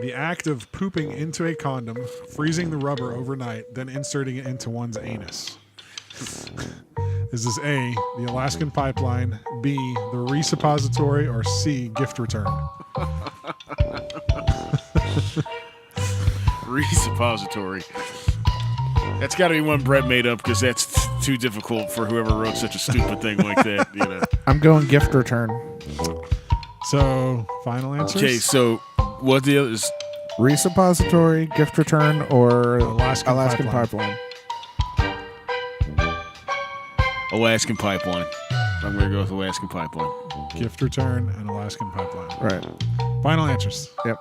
The act of pooping into a condom, freezing the rubber overnight, then inserting it into one's anus. Is this A, the Alaskan pipeline, B, the resuppository, or C, gift return? Resuppository. That's got to be one Brett made up because that's too difficult for whoever wrote such a stupid thing like that. You know. I'm going gift return. So, final answers? Okay, so what the other is? Resuppository, gift return, or Alaskan pipeline. Alaskan pipeline. I'm going to go with Alaskan Pipeline. Gift return and Alaskan Pipeline. Right. Final answers. Yep.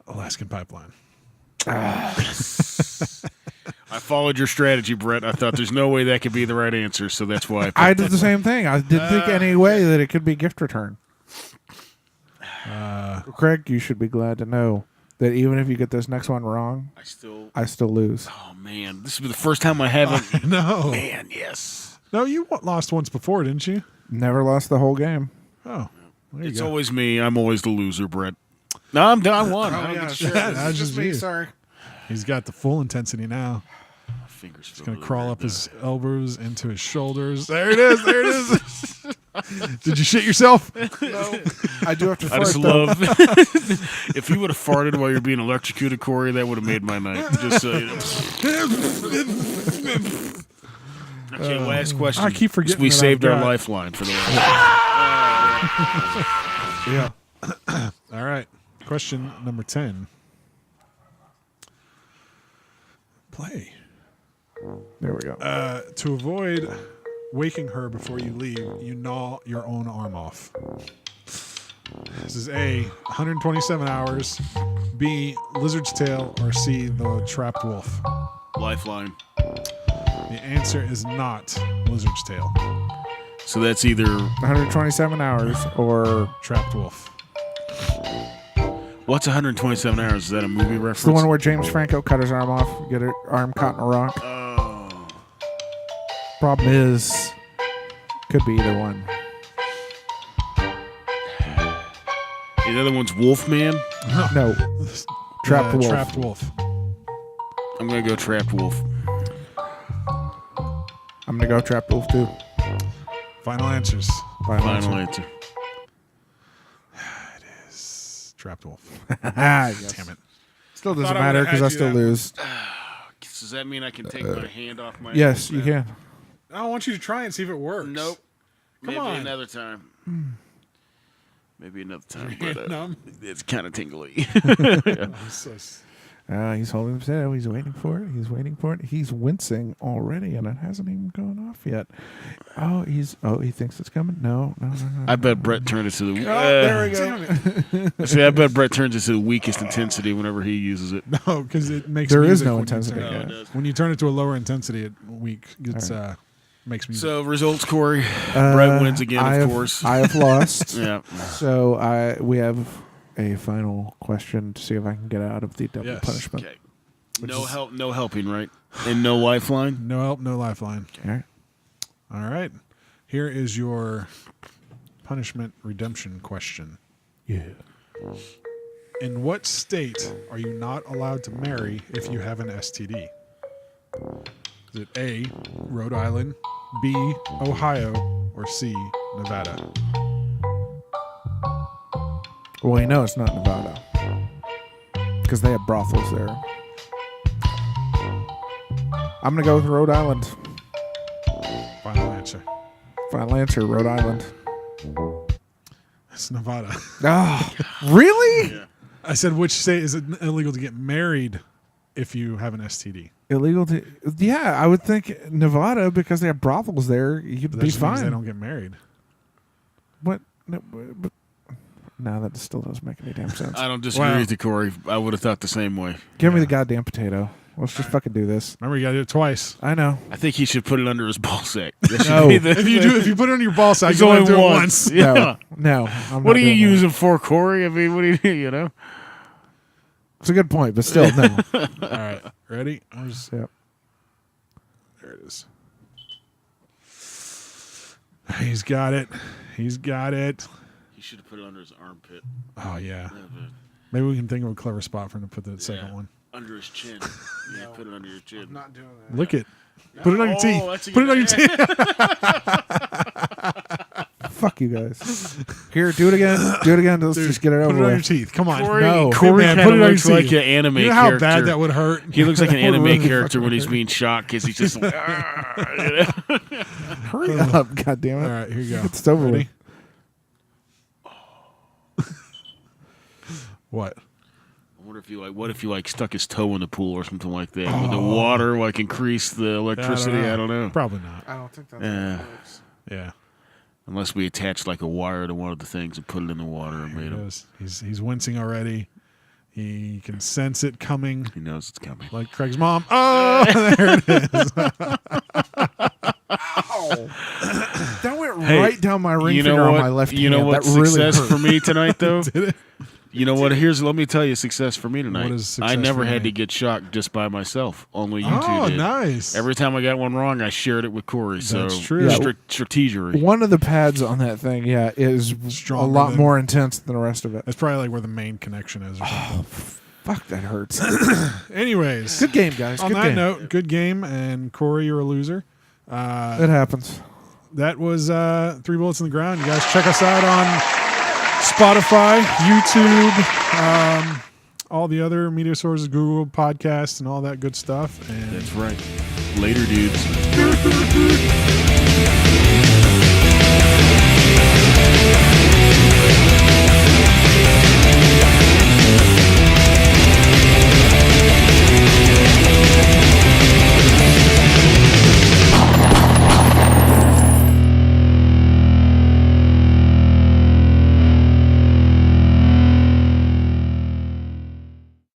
Alaskan Pipeline. I followed your strategy, Brett. I thought there's no way that could be the right answer, so that's why I picked I did the same thing. I didn't think any way that it could be gift return. Craig, you should be glad to know that even if you get this next one wrong, I still lose. Oh, man. This is the first time I haven't. No. Man, yes. No, you lost once before, didn't you? Never lost the whole game. Oh. There you It's go. always me. I'm always the loser, Brett. No, I'm done. I won. I don't get shit. That's just me. Sorry. He's got the full intensity now. Fingers He's going to crawl up his elbows into his shoulders. There it is. There it is. Did you shit yourself? No. I do have to I fart, just though. love. If you would have farted while you're being electrocuted, Corey, that would have made my night. Just so you know. Okay, last question. I keep forgetting We that saved I've our got- lifeline for the last. Yeah. All right. Question number 10. Play. There we go. To avoid waking her before you leave, you gnaw your own arm off. This is A, 127 hours, B, lizard's tail, or C, the trapped wolf. Lifeline. The answer is not lizard's tail. So that's either 127 hours or Trapped wolf. what's 127 hours? Is that a movie reference? it's the one where James Franco cut his arm off, get her arm caught in a rock. Oh, Problem is, could be either one. the other one's Wolfman. No. Trapped wolf. Trapped wolf. I'm gonna go Trapped Wolf. I'm going to go trapped wolf too. Final answers. Final Final answer. answer. Trapped wolf. Yes. Damn it. Still doesn't Thought I matter would've because I had you still that lose. Does that mean I can take my hand off my? Yes, ass you now? can. I want you to try and see if it works. Nope. Maybe on. another time. Maybe another time. But, Numb. it's kind of tingly. He's holding his head. He's waiting for it. He's waiting for it. He's wincing already, and it hasn't even gone off yet. He thinks it's coming. No. I bet Brett turned it to the. There we go. See, I bet Brett turns it to the weakest intensity whenever he uses it. No, because it makes There is music no when you intensity. turn- No, Yeah. it does. When you turn it to a lower intensity, it gets makes music. So results, Corey. Brett wins again, I of have- course. I have lost. Yeah. So we have a final question to see if I can get out of the double Yes. punishment. Okay. No help, no helping, right? And no lifeline. No help, no lifeline. All right. All right. Here is your punishment redemption question. Yeah. In what state are you not allowed to marry if you have an STD? Is it A, Rhode Island, B, Ohio, or C, Nevada? Well, you know it's not Nevada because they have brothels there. I'm gonna go with Rhode Island. Final answer. Final answer: Rhode Island. It's Nevada. Ah, really? Yeah. I said, which state is it illegal to get married if you have an STD? Illegal to? Yeah, I would think Nevada because they have brothels there. You'd That be just means fine. they don't get married. What? No, but that still doesn't make any damn sense. I don't disagree Wow. with you, Corey. I would have thought the same way. Give me the goddamn potato. Let's just fucking do this. Remember, you got to do it twice. I know. I think he should put it under his ball sack. That should No. be the- If you put it on your ball sack, It's you only only do it once. once. Yeah. No. I'm What not are you doing that. using for, Corey? I mean, what do you know? It's a good point, but still, no. All right, ready? Yep. There it is. He's got it. He's got it. He should have put it under his armpit. Oh yeah. Maybe we can think of a clever spot for him to put the second Yeah. one. Under his chin. Yeah, put it under your chin. Not doing that. Lick it. Put it on your Oh, teeth. that's a Put it on your good teeth. Fuck you guys. Here, do it again. Do it again. Let's just get it Put over it on your with. teeth. Come on. Corey, No. Corey Hey, man, kind put of it on looks your like teeth. an anime You know how character. bad that would hurt? He looks like an That would anime really character when fucking he's being shot because he's just like, "Ah," you know? Hurry up, God damn it. All right, here you go. It's over Ready? with. What? I wonder What if you stuck his toe in the pool or something like that? Would the water increase the electricity? I don't know. Probably not. I don't think that's Yeah. how it works. Yeah. Unless we attached a wire to one of the things and put it in the water and made him. He's wincing already. He can sense it coming. He knows it's coming. Like Craig's mom. Oh, there it is. That went Hey, right down my ring you finger know on what? my left You hand. know what That really success hurt. for me tonight, though? Did it? You know what? Let me tell you success for me tonight. What is success I never for had you? to get shocked just by myself. Only you Oh, two did. nice. Every time I got one wrong, I shared it with Corey. So That's true. Yeah. strategery. One of the pads on that thing, is Stronger a lot than- more intense than the rest of it. That's probably where the main connection is or something. Fuck, that hurts. Anyways. Good game, guys. On Good that game. note, good game. And Corey, you're a loser. It happens. That was 3 Bullets in the Ground. You guys check us out on Spotify, YouTube, all the other media sources, Google Podcasts, and all that good stuff. And That's right. Later, dudes.